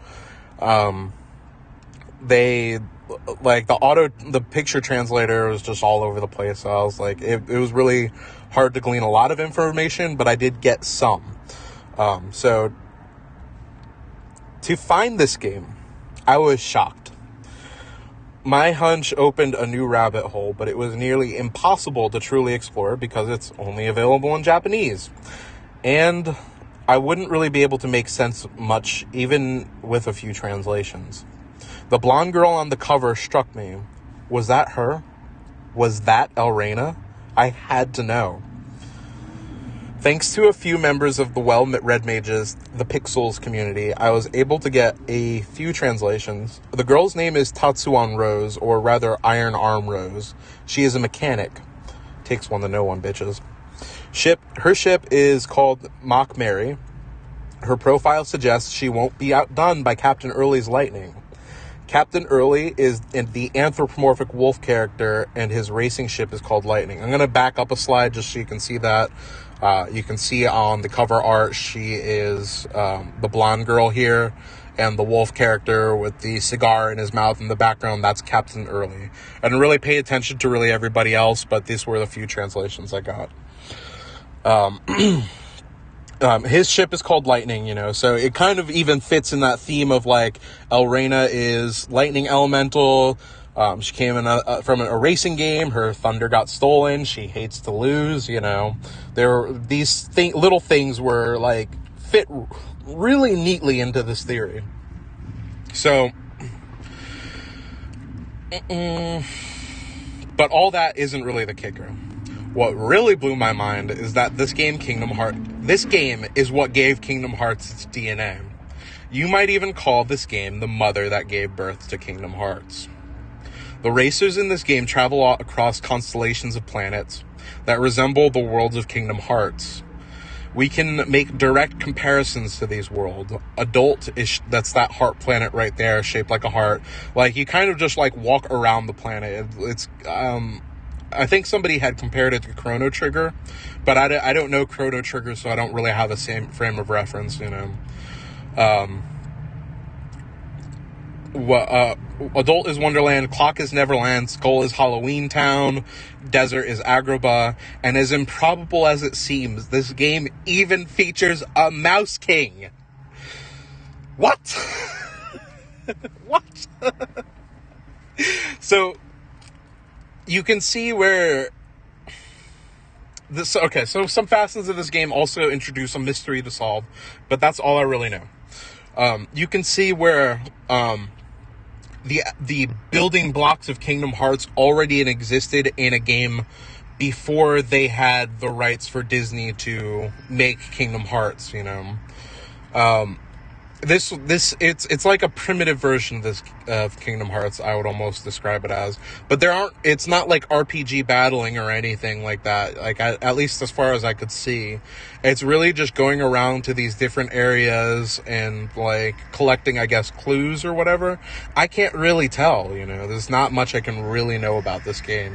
like, the picture translator was just all over the place. So I was like, it was really hard to glean a lot of information, but I did get some. So to find this game, I was shocked. My hunch opened a new rabbit hole, but it was nearly impossible to truly explore because it's only available in Japanese. And I wouldn't really be able to make sense much, even with a few translations. The blonde girl on the cover struck me. Was that her? Was that Elrena? I had to know. Thanks to a few members of the well-read mages, the Pixels community, I was able to get a few translations. The girl's name is Tatsuan Rose, or rather Iron Arm Rose. She is a mechanic. Takes one to know one, bitches. Her ship is called Mock Mary. Her profile suggests she won't be outdone by Captain Early's lightning. Captain Early is the anthropomorphic wolf character, and his racing ship is called Lightning. I'm going to back up a slide just so you can see that. You can see on the cover art, she is the blonde girl here, and the wolf character with the cigar in his mouth in the background, that's Captain Early. I didn't really pay attention to really everybody else, but these were the few translations I got. His ship is called Lightning, so it kind of even fits in that theme of, like, Elrena is lightning elemental. She came from a racing game. Her thunder got stolen. She hates to lose, There were these little things were, like, fit really neatly into this theory. So, but all that isn't really the kicker. What really blew my mind is that this game is what gave Kingdom Hearts its DNA. You might even call this game the mother that gave birth to Kingdom Hearts. The racers in this game travel across constellations of planets that resemble the worlds of Kingdom Hearts. We can make direct comparisons to these worlds. Adult that's that heart planet right there, shaped like a heart. Like, you kind of just, like, walk around the planet. It's I think somebody had compared it to Chrono Trigger, but I don't know Chrono Trigger, so I don't really have the same frame of reference, Adult is Wonderland, Clock is Neverland, Skull is Halloween Town, Desert is Agrabah, and as improbable as it seems, this game even features a Mouse King. What? What? So, you can see where so some facets of this game also introduce a mystery to solve, but that's all I really know. You can see where the building blocks of Kingdom Hearts already existed in a game before they had the rights for Disney to make Kingdom Hearts, It's like a primitive version of Kingdom Hearts, I would almost describe it as. But it's not like RPG battling or anything like that. Like, at least as far as I could see. It's really just going around to these different areas and, like, collecting, I guess, clues or whatever. I can't really tell, There's not much I can really know about this game,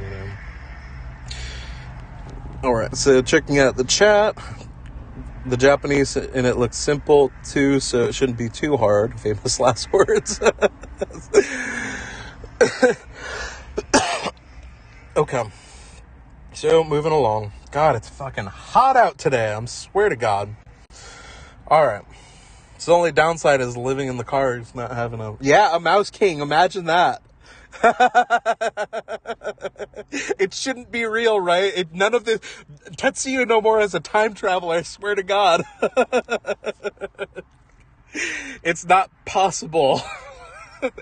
Alright, so checking out the chat. The Japanese in it looks simple, too, so it shouldn't be too hard. Famous last words. Okay. So, moving along. God, it's fucking hot out today. I swear to God. Alright. So the only downside is living in the car. It's not having a Mouse King. Imagine that. It shouldn't be real, right? None of this. Tetsuya Nomura is a time traveler, I swear to God. It's not possible.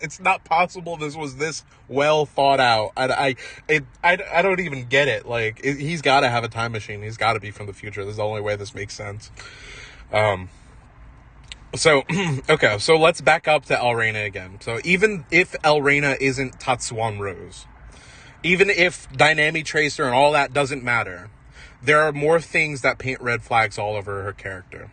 It's not possible this was this well thought out. I don't even get it. Like, he's got to have a time machine. He's got to be from the future. This is the only way this makes sense. So, okay, so let's back up to Elrena again. So even if Elrena isn't Tatsuan Rose, even if Dynamic Tracer and all that doesn't matter, there are more things that paint red flags all over her character.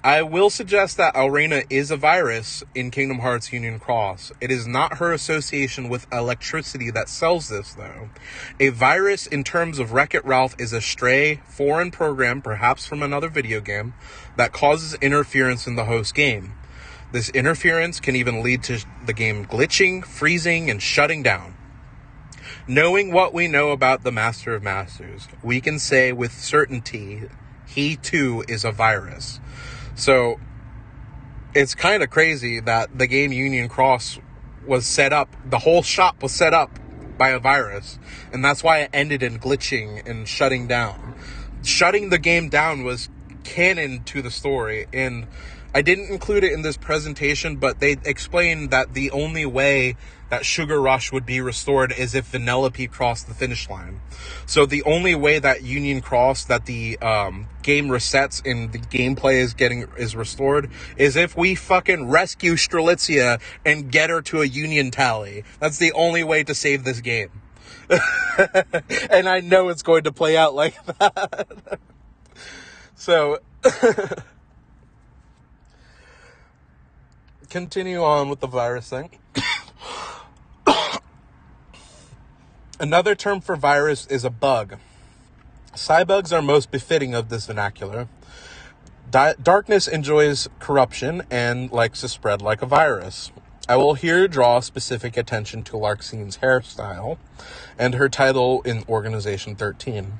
I will suggest that Elrena is a virus in Kingdom Hearts Union Cross. It is not her association with electricity that sells this, though. A virus, in terms of Wreck-It Ralph, is a stray, foreign program, perhaps from another video game, that causes interference in the host game. This interference can even lead to the game glitching, freezing, and shutting down. Knowing what we know about the Master of Masters, we can say with certainty he too is a virus. So it's kind of crazy that the game Union Cross was set up, the whole shop was set up by a virus, and that's why it ended in glitching and shutting down. Shutting the game down was canon to the story, and I didn't include it in this presentation, but they explained that the only way that Sugar Rush would be restored is if Vanellope crossed the finish line. So the only way that Union Cross, that the game resets and the gameplay is restored, is if we fucking rescue Strelitzia and get her to a Union tally. That's the only way to save this game. And I know it's going to play out like that. So continue on with the virus thing. Another term for virus is a bug. Cybugs are most befitting of this vernacular. Darkness enjoys corruption and likes to spread like a virus. I will here draw specific attention to Larxine's hairstyle and her title in Organization 13.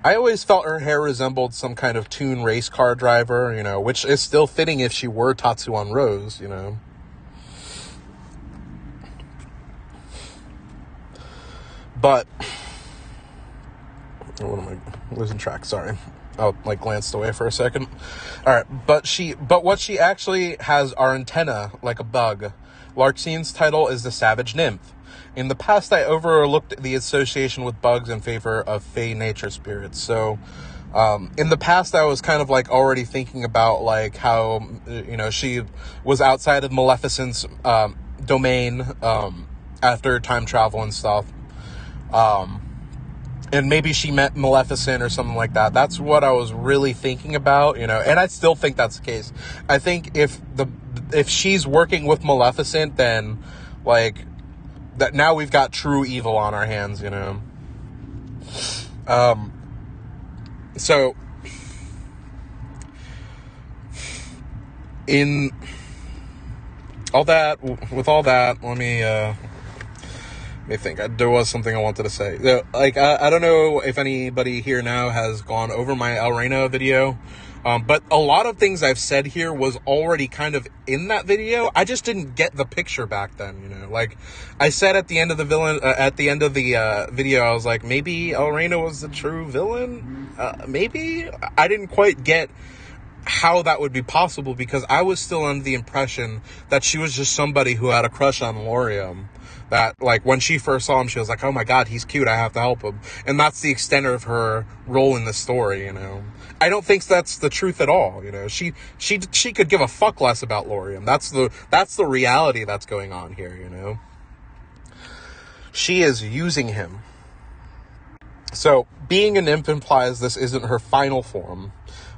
I always felt her hair resembled some kind of Toon race car driver, which is still fitting if she were Tatsuan Rose, But, what am I losing track? Sorry. I glanced away for a second. All right. But what she actually has are antennae like a bug. Larxine's title is the Savage Nymph. In the past, I overlooked the association with bugs in favor of fey nature spirits. So, in the past, I was kind of already thinking about how, she was outside of Maleficent's, domain, after time travel and stuff. And maybe she met Maleficent or something like that. That's what I was really thinking about, and I still think that's the case. I think if she's working with Maleficent, then that now we've got true evil on our hands, So in all that, let me think. There was something I wanted to say. I don't know if anybody here now has gone over my Elrena video, but a lot of things I've said here was already kind of in that video. I just didn't get the picture back then, I said at the end of the video, I was like, maybe Elrena was the true villain? Maybe? I didn't quite get how that would be possible, because I was still under the impression that she was just somebody who had a crush on Lorium. That, when she first saw him, she was like, oh my god, he's cute, I have to help him. And that's the extent of her role in the story, I don't think that's the truth at all, She could give a fuck less about Lorium. That's the reality that's going on here, She is using him. So, being a nymph implies this isn't her final form.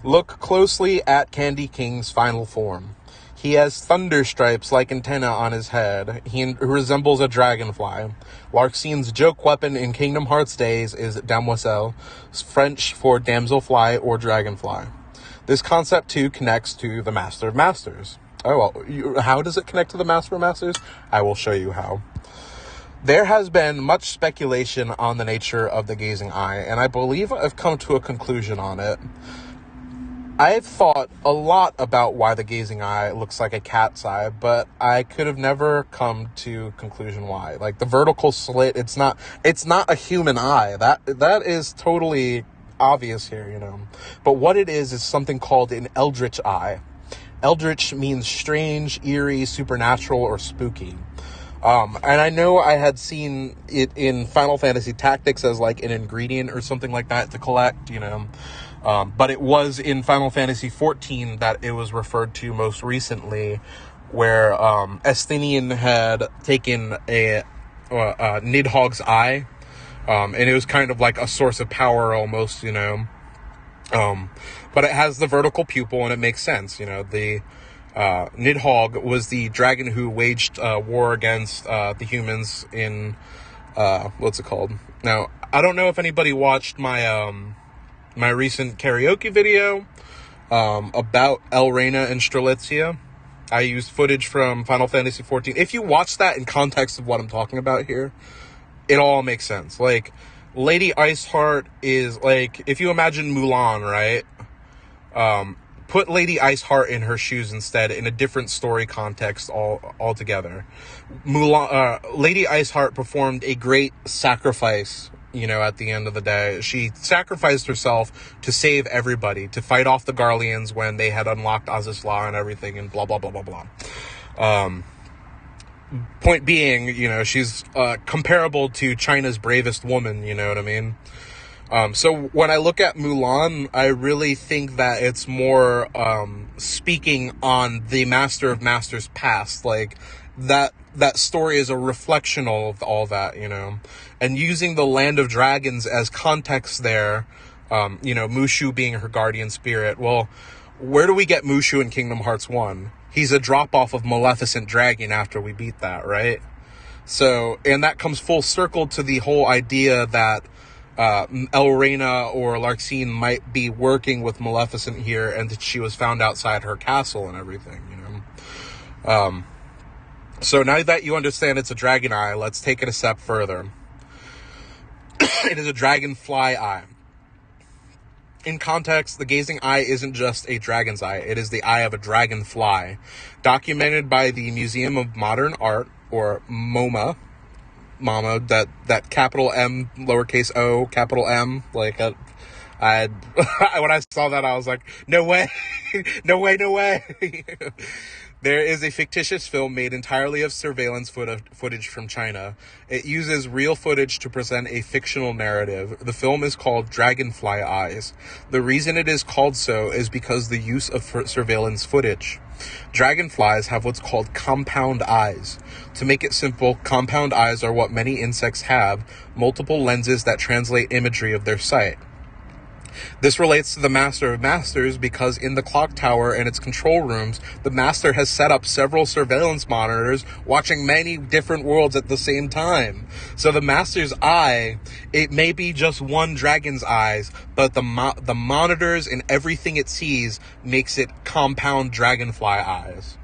Look closely at Candy King's final form. He has thunder stripes like antennae on his head. He resembles a dragonfly. Larxine's joke weapon in Kingdom Hearts days is Damoiselle, French for damselfly or dragonfly. This concept, too, connects to the Master of Masters. Oh, well, how does it connect to the Master of Masters? I will show you how. There has been much speculation on the nature of the gazing eye, and I believe I've come to a conclusion on it. I've thought a lot about why the gazing eye looks like a cat's eye, but I could have never come to conclusion why. The vertical slit, it's not a human eye. That is totally obvious here, But what it is something called an eldritch eye. Eldritch means strange, eerie, supernatural, or spooky. And I know I had seen it in Final Fantasy Tactics as an ingredient or something like that to collect, but it was in Final Fantasy XIV that it was referred to most recently, where Esthinian had taken a Nidhogg's eye, and it was kind of like a source of power almost, but it has the vertical pupil, and it makes sense, the Nidhogg was the dragon who waged war against the humans in what's it called? Now, I don't know if anybody watched my recent karaoke video about Elrena and Strelitzia. I used footage from Final Fantasy XIV. If you watch that in context of what I'm talking about here, it all makes sense. Like, Lady Iceheart is, like, if you imagine Mulan, right? Put Lady Iceheart in her shoes instead, in a different story context altogether. Lady Iceheart performed a great sacrifice, at the end of the day. She sacrificed herself to save everybody, to fight off the Garleans when they had unlocked Azizla and everything, and blah, blah, blah, blah, blah. Point being, she's comparable to China's bravest woman, you know what I mean? So when I look at Mulan, I really think that it's more speaking on the Master of Masters past. Like, that story is a reflection of all that, and using the Land of Dragons as context there, Mushu being her guardian spirit. Well, where do we get Mushu in Kingdom Hearts 1? He's a drop-off of Maleficent Dragon after we beat that, right? So, and that comes full circle to the whole idea that Elrena or Larxene might be working with Maleficent here, and that she was found outside her castle and everything, So now that you understand it's a dragon eye, let's take it a step further. It is a dragonfly eye. In context, the gazing eye isn't just a dragon's eye. It is the eye of a dragonfly. Documented by the Museum of Modern Art, or MoMA, that capital M, lowercase o, capital M, like, when I saw that, I was like, no way, no way, no way. There is a fictitious film made entirely of surveillance footage from China. It uses real footage to present a fictional narrative. The film is called Dragonfly Eyes. The reason it is called so is because the use of surveillance footage. Dragonflies have what's called compound eyes. To make it simple, compound eyes are what many insects have, multiple lenses that translate imagery of their sight. This relates to the Master of Masters because in the clock tower and its control rooms, the Master has set up several surveillance monitors watching many different worlds at the same time. So the Master's eye, it may be just one dragon's eyes, but the monitors and everything it sees makes it compound dragonfly eyes.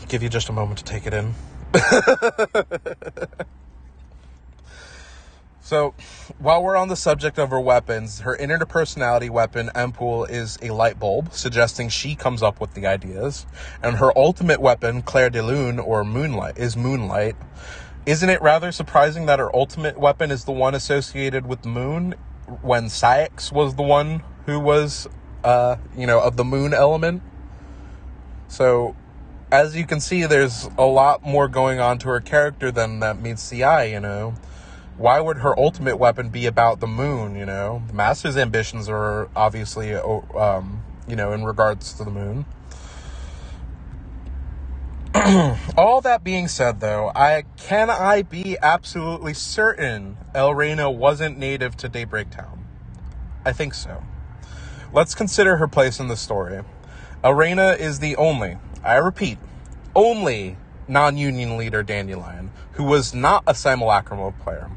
Give you just a moment to take it in. So, while we're on the subject of her weapons, her interpersonality weapon, Empool, is a light bulb, suggesting she comes up with the ideas. And her ultimate weapon, Clair de Lune, or Moonlight, is Moonlight. Isn't it rather surprising that her ultimate weapon is the one associated with the moon, when Saix was the one who was, of the moon element? So, as you can see, there's a lot more going on to her character than that meets the eye, Why would her ultimate weapon be about the moon, The Master's ambitions are obviously, in regards to the moon. All that being said, though, can I be absolutely certain Elrena wasn't native to Daybreak Town? I think so. Let's consider her place in the story. Elrena is the only non-union leader Dandelion, who was not a Simulacrum player.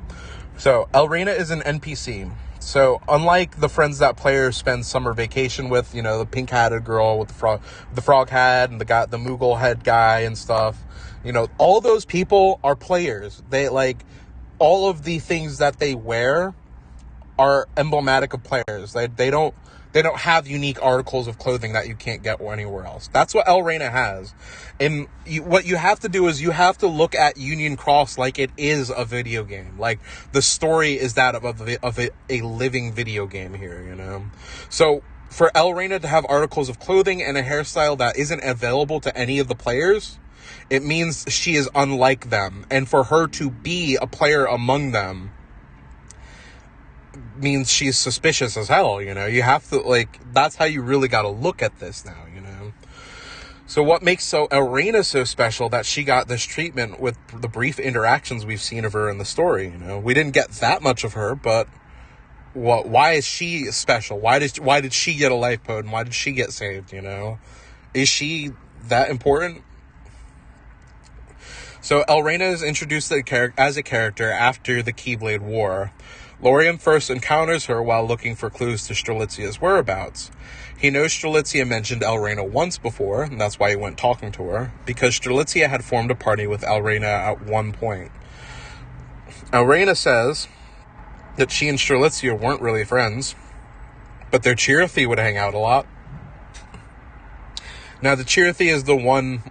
So, Elrena is an NPC. So, unlike the friends that players spend summer vacation with, the pink-hatted girl with the frog hat and the Moogle head guy and stuff, all those people are players. They, all of the things that they wear are emblematic of players. They don't have unique articles of clothing that you can't get anywhere else. That's what Elrena has. And what you have to do is you have to look at Union Cross like it is a video game. Like, the story is that of a living video game here, So, for Elrena to have articles of clothing and a hairstyle that isn't available to any of the players, it means she is unlike them. And for her to be a player among them means she's suspicious as hell, You have to, that's how you really got to look at this now, So what makes Elrena so special that she got this treatment with the brief interactions we've seen of her in the story, We didn't get that much of her, but why is she special? Why did she get a life pod, and why did she get saved, Is she that important? So Elrena is introduced as a character after the Keyblade War. Lorien first encounters her while looking for clues to Strelitzia's whereabouts. He knows Strelitzia mentioned Elrena once before, and that's why he went talking to her, because Strelitzia had formed a party with Elrena at one point. Elrena says that she and Strelitzia weren't really friends, but their Chirithy would hang out a lot. Now, the Chirithy is the one,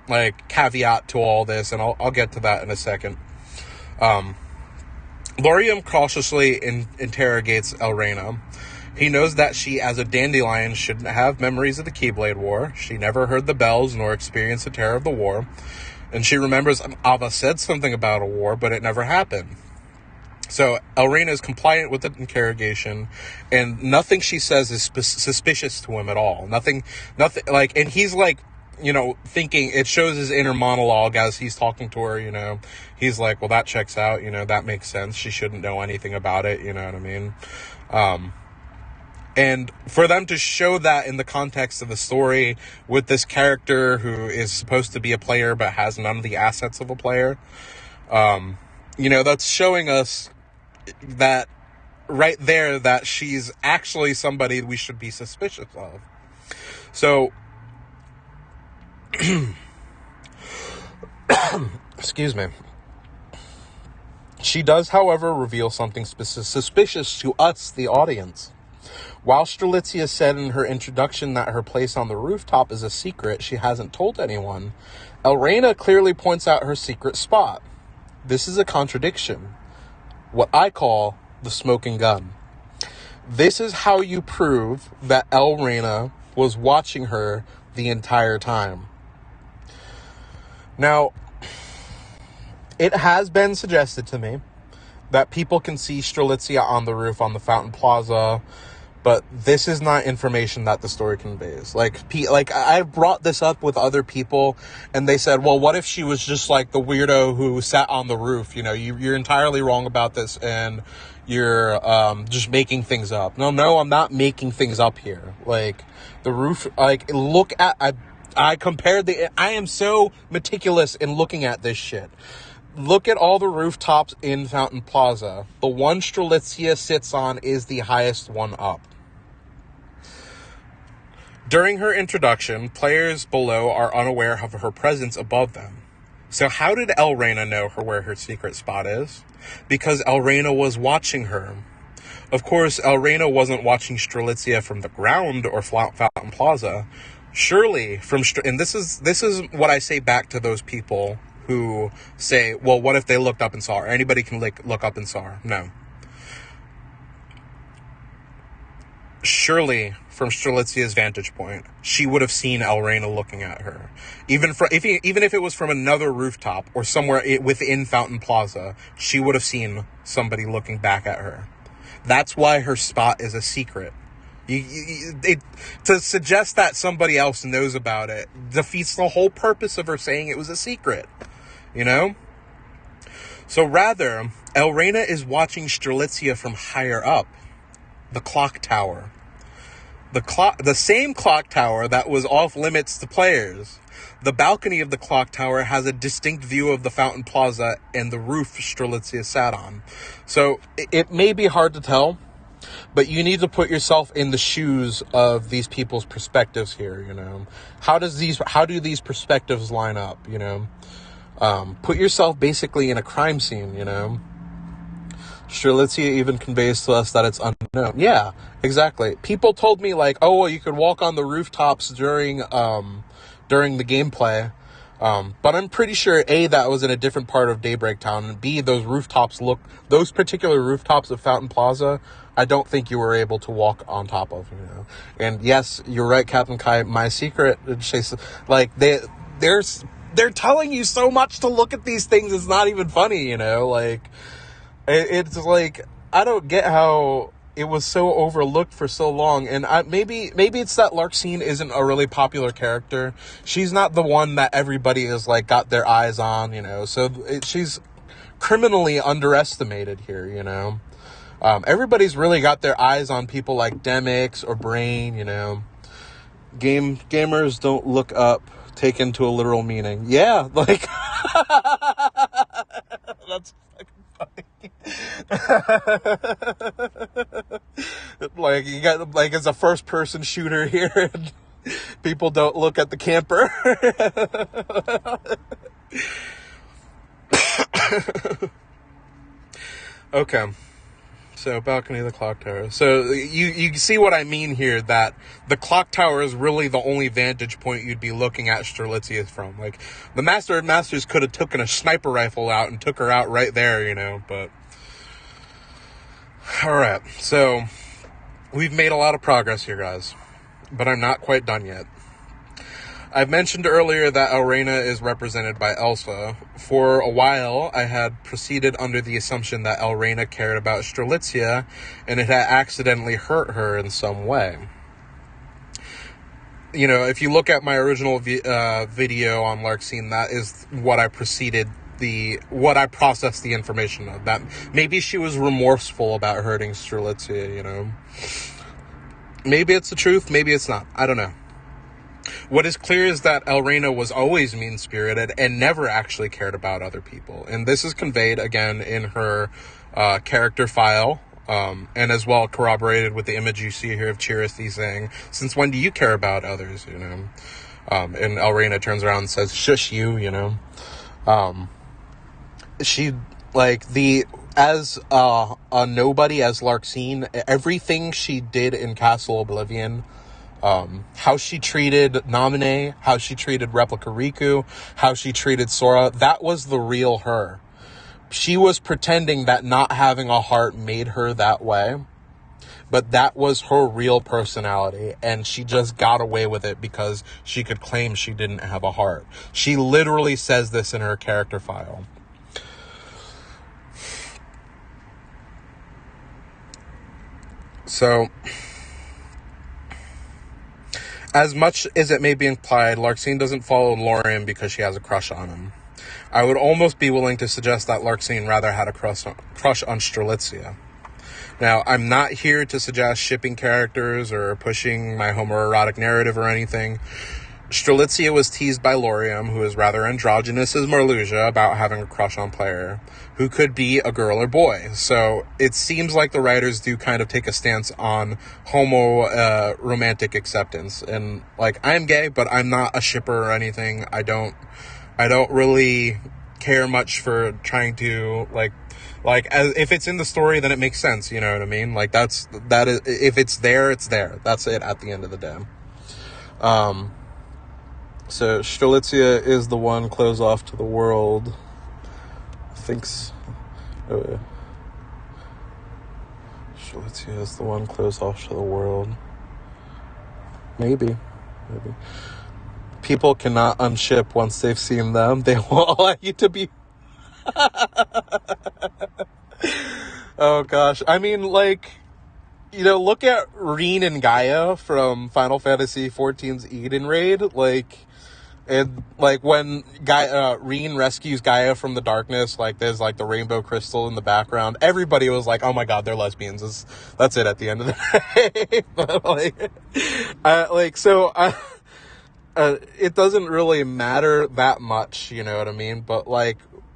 caveat to all this, and I'll get to that in a second. Lorium cautiously interrogates Elrena. He knows that she, as a dandelion, shouldn't have memories of the Keyblade War. She never heard the bells nor experienced the terror of the war. And she remembers Ava said something about a war, but it never happened. So Elrena is compliant with the interrogation, and nothing she says is suspicious to him at all. Nothing, and he's thinking, it shows his inner monologue as he's talking to her, He's like, well, that checks out, that makes sense. She shouldn't know anything about it, you know what I mean? And for them to show that in the context of the story with this character who is supposed to be a player but has none of the assets of a player, that's showing us that right there that she's actually somebody we should be suspicious of. So, excuse me. She does, however, reveal something suspicious to us, the audience. While Strelitzia said in her introduction that her place on the rooftop is a secret she hasn't told anyone, Elrena clearly points out her secret spot. This is a contradiction. What I call the smoking gun. This is how you prove that Elrena was watching her the entire time. Now, it has been suggested to me that people can see Strelitzia on the roof on the Fountain Plaza, but this is not information that the story conveys. I brought this up with other people, and they said, well, what if she was just like the weirdo who sat on the roof? You're entirely wrong about this, and you're just making things up. No, I'm not making things up here. The roof, look at, I compared I am so meticulous in looking at this shit. Look at all the rooftops in Fountain Plaza. The one Strelitzia sits on is the highest one up. During her introduction, players below are unaware of her presence above them. So how did Elrena know where her secret spot is? Because Elrena was watching her. Of course, Elrena wasn't watching Strelitzia from the ground or Fountain Plaza. Surely, and this is what I say back to those people who say, well, what if they looked up and saw her? Anybody can look up and saw her. No. Surely, from Strelitzia's vantage point, she would have seen Elrena looking at her. Even if it was from another rooftop or somewhere within Fountain Plaza, she would have seen somebody looking back at her. That's why her spot is a secret. To suggest that somebody else knows about it defeats the whole purpose of her saying it was a secret. So rather, Elrena is watching Strelitzia from higher up. The clock tower. The same clock tower that was off limits to players. The balcony of the clock tower has a distinct view of the Fountain Plaza and the roof Strelitzia sat on. So it may be hard to tell, but you need to put yourself in the shoes of these people's perspectives here, How do these perspectives line up, Put yourself basically in a crime scene, Strelitzia even conveys to us that it's unknown. Yeah, exactly. People told me you could walk on the rooftops during the gameplay. But I'm pretty sure A, that was in a different part of Daybreak Town, and B, those particular rooftops of Fountain Plaza, I don't think you were able to walk on top of, And yes, you're right, Captain Kai, my secret, they're telling you so much to look at these things, it's not even funny, It's I don't get how it was so overlooked for so long. And maybe it's that Larxene isn't a really popular character. She's not the one that everybody is got their eyes on, So she's criminally underestimated here, Everybody's really got their eyes on people like Demix or Brain, Gamers don't look up, taken to a literal meaning. Yeah, that's fucking funny. Like, you got, like, it's a first-person shooter here, and people don't look at the camper. Okay. So, balcony of the clock tower. So, you see what I mean here, that the clock tower is really the only vantage point you'd be looking at Strelitzia from. Like, the Master of Masters could have taken a sniper rifle out and took her out right there, you know, but... Alright, so, we've made a lot of progress here, guys, but I'm not quite done yet. I've mentioned earlier that Elrena is represented by Elsa. For a while, I had proceeded under the assumption that Elrena cared about Strelitzia, and it had accidentally hurt her in some way. You know, if you look at my original video on Larkseen, that is what I what I processed the information of. That maybe she was remorseful about hurting Strelitzia, you know. Maybe it's the truth, maybe it's not. I don't know. What is clear is that Elrena was always mean-spirited and never actually cared about other people. And this is conveyed, again, in her character file, and as well corroborated with the image you see here of Chirithy saying, "Since when do you care about others?" You know, and Elrena turns around and says, "Shush you," you know. She, like, as a nobody, as Larkseen, everything she did in Castle Oblivion, how she treated Naminé, how she treated Replica Riku, how she treated Sora, that was the real her. She was pretending that not having a heart made her that way, but that was her real personality, and she just got away with it because she could claim she didn't have a heart. She literally says this in her character file. So... as much as it may be implied, Larkseen doesn't follow Lorien because she has a crush on him. I would almost be willing to suggest that Larkseen rather had a crush on Strelitzia. Now, I'm not here to suggest shipping characters or pushing my homoerotic narrative or anything. Strelitzia was teased by Lorien, who is rather androgynous as Marluxia, about having a crush on player, who could be a girl or boy. So it seems like the writers do kind of take a stance on romantic acceptance. And, like, I'm gay, but I'm not a shipper or anything. I don't really care much for trying to, as if it's in the story, then it makes sense, you know what I mean? Like, that is, if it's there, it's there. That's it at the end of the day. So Strelitzia is the one closed off to the world. Strelitzia is the one closed off to the world. Maybe. People cannot unship once they've seen them. They will allow you to be... Oh, gosh. I mean, like... You know, look at Reen and Gaia from Final Fantasy XIV's Eden Raid. And, when Reen rescues Gaia from the darkness, there's, the rainbow crystal in the background. Everybody was like, oh my god, they're lesbians. That's it at the end of the day. But, it doesn't really matter that much, you know what I mean? But,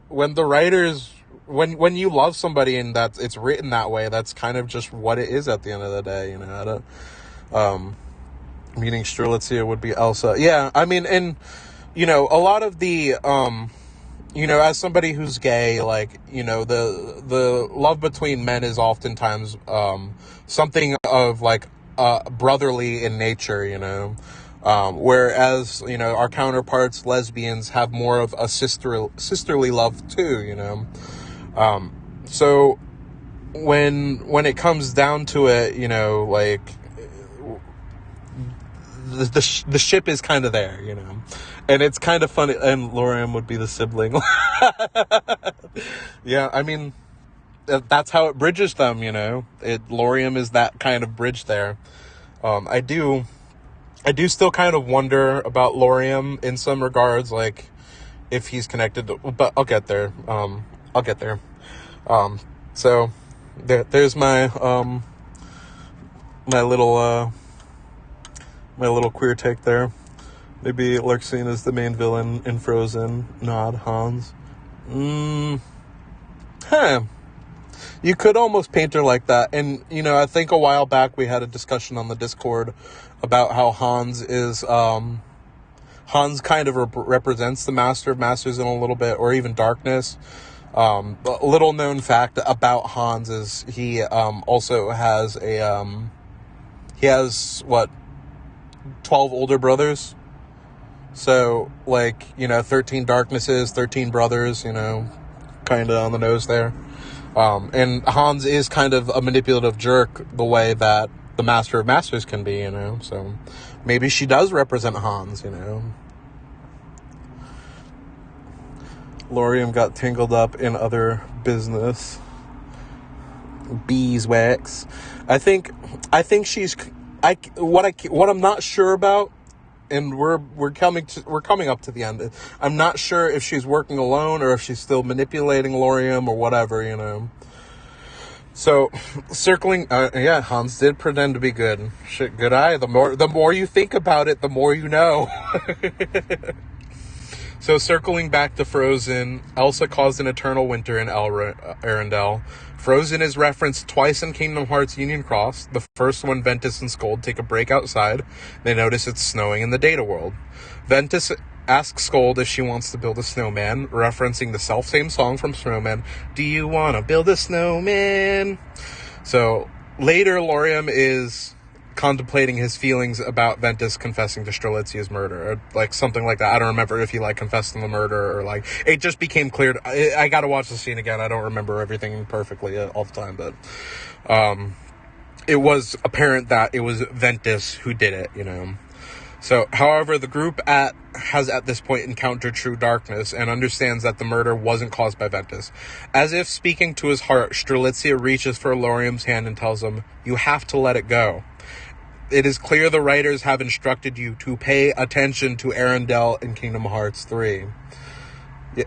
when the writers... When you love somebody and it's written that way, that's kind of just what it is at the end of the day, you know. Meaning Strelitzia would be Elsa. Yeah, I mean, and, you know, a lot of the, you know, as somebody who's gay, the love between men is oftentimes, something of, brotherly in nature, you know. Whereas, you know, our counterparts, lesbians, have more of a sisterly love too, you know. So when it comes down to it, you know, the ship is kind of there, you know, and it's kind of funny. And Lorien would be the sibling. Yeah, I mean, that's how it bridges them, you know. Lorien is that kind of bridge there. I do still kind of wonder about Lorien in some regards, if he's connected to, but I'll get there. So there's my my little queer take there. Maybe Larkseen is the main villain in Frozen. Nod, Hans. You could almost paint her like that. And, you know, I think a while back we had a discussion on the Discord about how Hans kind of represents the Master of Masters in a little bit, or even Darkness. A little known fact about Hans is he also has he has, 12 older brothers? So, 13 Darknesses, 13 brothers, kind of on the nose there. And Hans is kind of a manipulative jerk the way that the Master of Masters can be, so maybe she does represent Hans, Laurium got tangled up in other business. Beeswax. I think she's, what I'm not sure about, and we're coming up to the end. I'm not sure if she's working alone or if she's still manipulating Laurium or whatever, So, circling, Hans did pretend to be good. Shit, good eye. The more you think about it, the more you know. So, circling back to Frozen, Elsa caused an eternal winter in Arendelle. Frozen is referenced twice in Kingdom Hearts Union Cross. The first one, Ventus and Scold take a break outside. They notice it's snowing in the data world. Ventus asks Scold if she wants to build a snowman, referencing the self-same song from Snowman, "Do you want to build a snowman?" So, later, Laurium is contemplating his feelings about Ventus confessing to Strelitzia's murder, or something like that. I don't remember if he confessed to the murder, or it just became clear. I gotta watch the scene again. I don't remember everything perfectly all the time, but it was apparent that it was Ventus who did it, So, however, the group has at this point encountered true darkness and understands that the murder wasn't caused by Ventus. As if speaking to his heart, Strelitzia reaches for Laurium's hand and tells him, "You have to let it go. It is clear the writers have instructed you to pay attention to Arendelle in Kingdom Hearts 3. Yeah.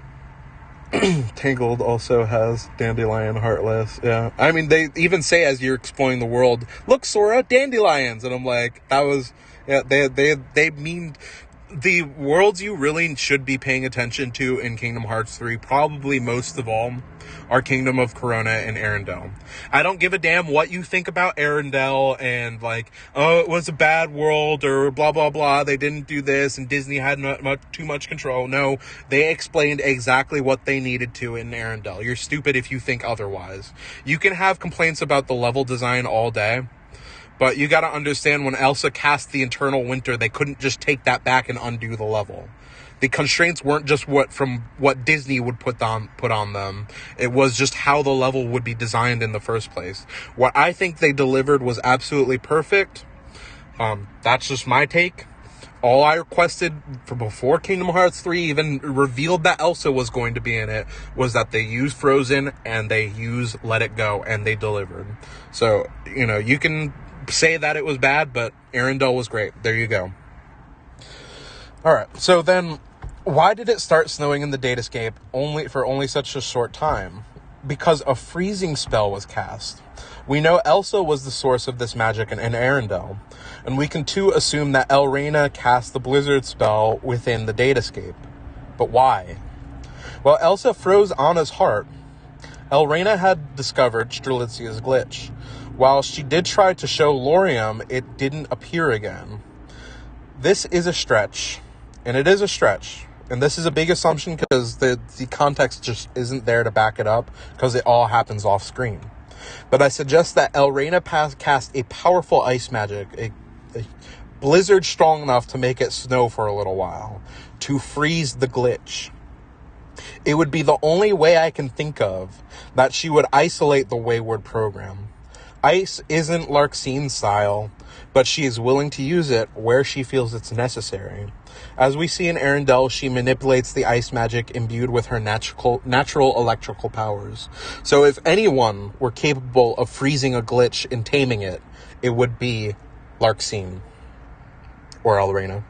Tangled also has Dandelion Heartless. Yeah. I mean, they even say as you're exploring the world, "Look, Sora, dandelions." And I'm like, that was... Yeah, they mean the worlds you really should be paying attention to in Kingdom Hearts 3, probably most of all, are Kingdom of Corona and Arendelle. I don't give a damn what you think about Arendelle and it was a bad world or blah, blah, blah. They didn't do this and Disney had too much control. No, they explained exactly what they needed to in Arendelle. You're stupid if you think otherwise. You can have complaints about the level design all day, but you gotta understand, when Elsa cast the Eternal Winter, they couldn't just take that back and undo the level. The constraints weren't just what Disney would put on them. It was just how the level would be designed in the first place. What I think they delivered was absolutely perfect. That's just my take. All I requested for before Kingdom Hearts 3 even revealed that Elsa was going to be in it was that they use Frozen and they use Let It Go, and they delivered. So, you can say that it was bad, but Arendelle was great. There you go. Alright, so then, why did it start snowing in the datascape for only such a short time? Because a freezing spell was cast. We know Elsa was the source of this magic in Arendelle, and we can too assume that Elrena cast the blizzard spell within the datascape. But why? Well, Elsa froze Anna's heart. Elrena had discovered Strelitzia's glitch. While she did try to show Laurium, it didn't appear again. This is a stretch, and it is a stretch. And this is a big assumption because the context just isn't there to back it up, because it all happens off screen. But I suggest that Elrena cast a powerful ice magic, a blizzard strong enough to make it snow for a little while, to freeze the glitch. It would be the only way I can think of that she would isolate the wayward program. Ice isn't Larxine's style, but she is willing to use it where she feels it's necessary. As we see in Arendelle, she manipulates the ice magic imbued with her natural electrical powers. So if anyone were capable of freezing a glitch and taming it, it would be Larxine. Or Elrena.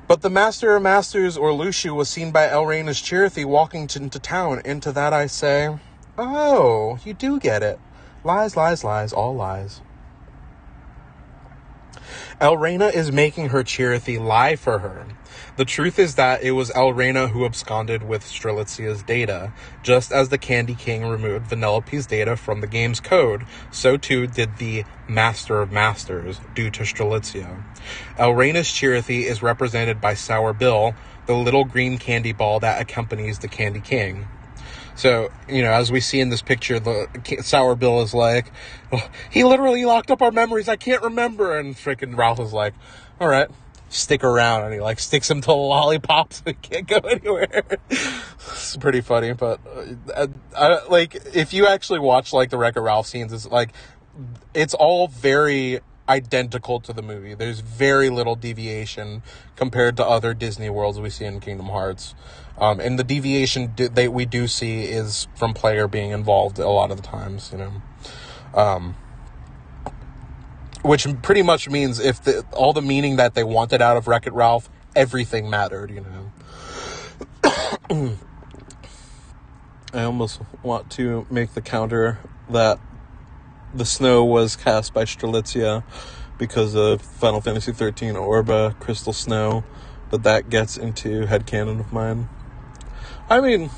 But the Master of Masters, or Lucio, was seen by Elrena's Chirithy walking into town. And to that I say, oh, you do get it. Lies, lies, lies, all lies. Elrena is making her Chirithy lie for her. The truth is that it was Elrena who absconded with Strelitzia's data. Just as the Candy King removed Vanellope's data from the game's code, so too did the Master of Masters, due to Strelitzia. Elrena's Chirithy is represented by Sour Bill, the little green candy ball that accompanies the Candy King. So, as we see in this picture, the Sour Bill is like, oh, he literally locked up our memories, I can't remember. And freaking Ralph is like, all right, stick around. And he, sticks him to a lollipop so he can't go anywhere. It's pretty funny, but, if you actually watch, the Wreck-It Ralph scenes, it's all very identical to the movie. There's very little deviation compared to other Disney worlds we see in Kingdom Hearts. And the deviation that we do see is from player being involved a lot of the times, which pretty much means if all the meaning that they wanted out of Wreck-It Ralph, everything mattered, I almost want to make the counter that the snow was cast by Strelitzia because of Final Fantasy XIII Orba Crystal Snow, but that gets into headcanon of mine. I mean,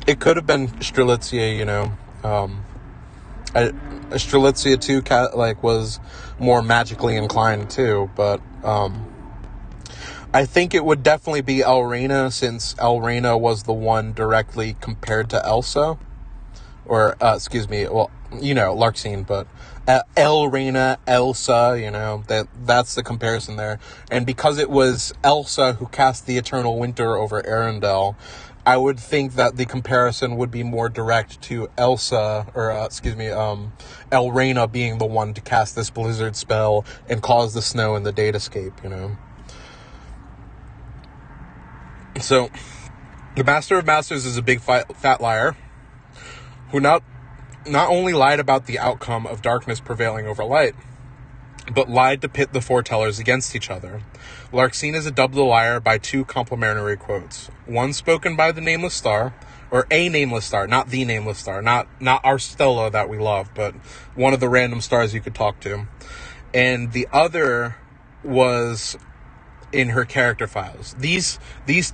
it could have been Strelitzia, Strelitzia too, was more magically inclined too, but I think it would definitely be Elrena, since Elrena was the one directly compared to Elsa. Or, Larxene, but Elrena, Elsa, that's the comparison there. And because it was Elsa who cast the Eternal Winter over Arendelle, I would think that the comparison would be more direct to Elsa, or, Elrena being the one to cast this blizzard spell and cause the snow in the datascape, So, the Master of Masters is a big fat liar, who not only lied about the outcome of darkness prevailing over light, but lied to pit the foretellers against each other. Larxene is dubbed the liar by two complimentary quotes. One spoken by the Nameless Star, or a Nameless Star, not the Nameless Star, not our Stella that we love, but one of the random stars you could talk to. And the other was in her character files. These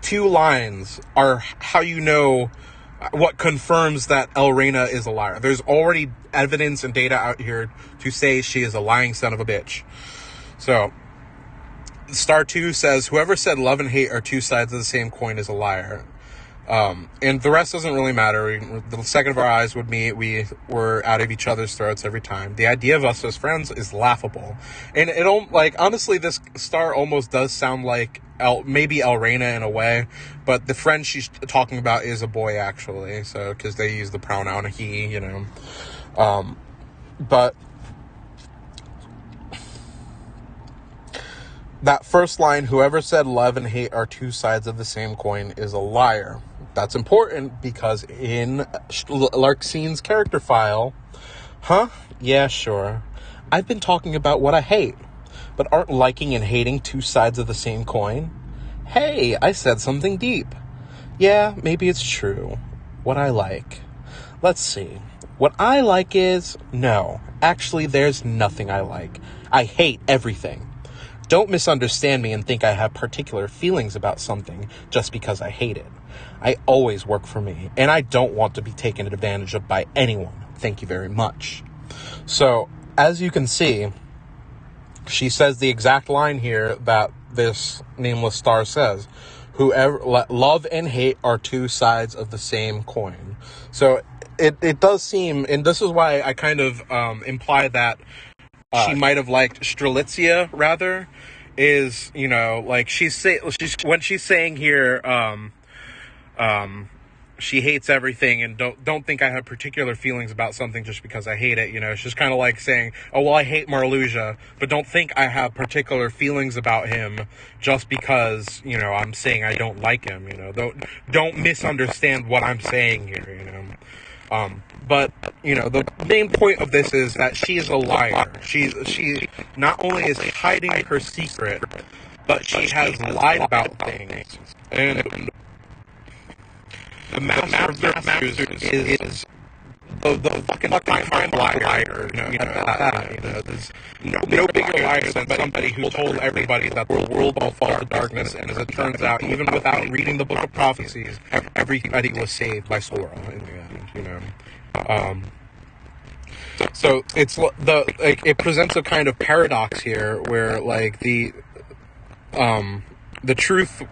two lines are how what confirms that Elrena is a liar. There's already evidence and data out here to say she is a lying son of a bitch. So, Star 2 says, whoever said love and hate are two sides of the same coin is a liar. And the rest doesn't really matter. The second of our eyes would meet, we were out of each other's throats every time. The idea of us as friends is laughable. And honestly, this star almost does sound like maybe Elrena in a way, but the friend she's talking about is a boy, actually, so, because they use the pronoun he, but that first line, whoever said love and hate are two sides of the same coin, is a liar. That's important because in Larxene's character file, yeah, sure, I've been talking about what I hate, but aren't liking and hating two sides of the same coin? Hey, I said something deep. Yeah, maybe it's true. What I like. Let's see. What I like is, no, actually there's nothing I like. I hate everything. Don't misunderstand me and think I have particular feelings about something just because I hate it. I always work for me, and I don't want to be taken advantage of by anyone. Thank you very much. So, as you can see, she says the exact line here that this Nameless Star says. Whoever, love and hate are two sides of the same coin. So, it does seem, and this is why I kind of imply that she might have liked Strelitzia rather, is, when she's saying here, she hates everything and don't think I have particular feelings about something just because I hate it, It's just kind of like saying, oh, well, I hate Marluxia, but don't think I have particular feelings about him just because, I'm saying I don't like him, Don't misunderstand what I'm saying here, But, the main point of this is that she is a liar. She not only is hiding her secret, but she has lied about things. And the Master of Masters is the fucking liar. There's no bigger liar than somebody who told everybody that the world will fall to darkness, and as it turns out, even without reading the Book of Prophecies, everybody was saved by Sora in the end. So it's it presents a kind of paradox here, where like the truth.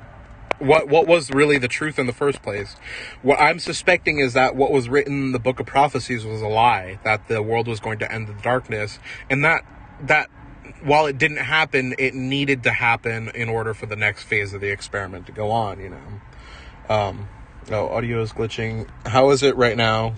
What was really the truth in the first place? What I'm suspecting is that what was written in the Book of Prophecies was a lie, that the world was going to end in darkness, and that while it didn't happen, it needed to happen in order for the next phase of the experiment to go on, audio is glitching. How is it right now?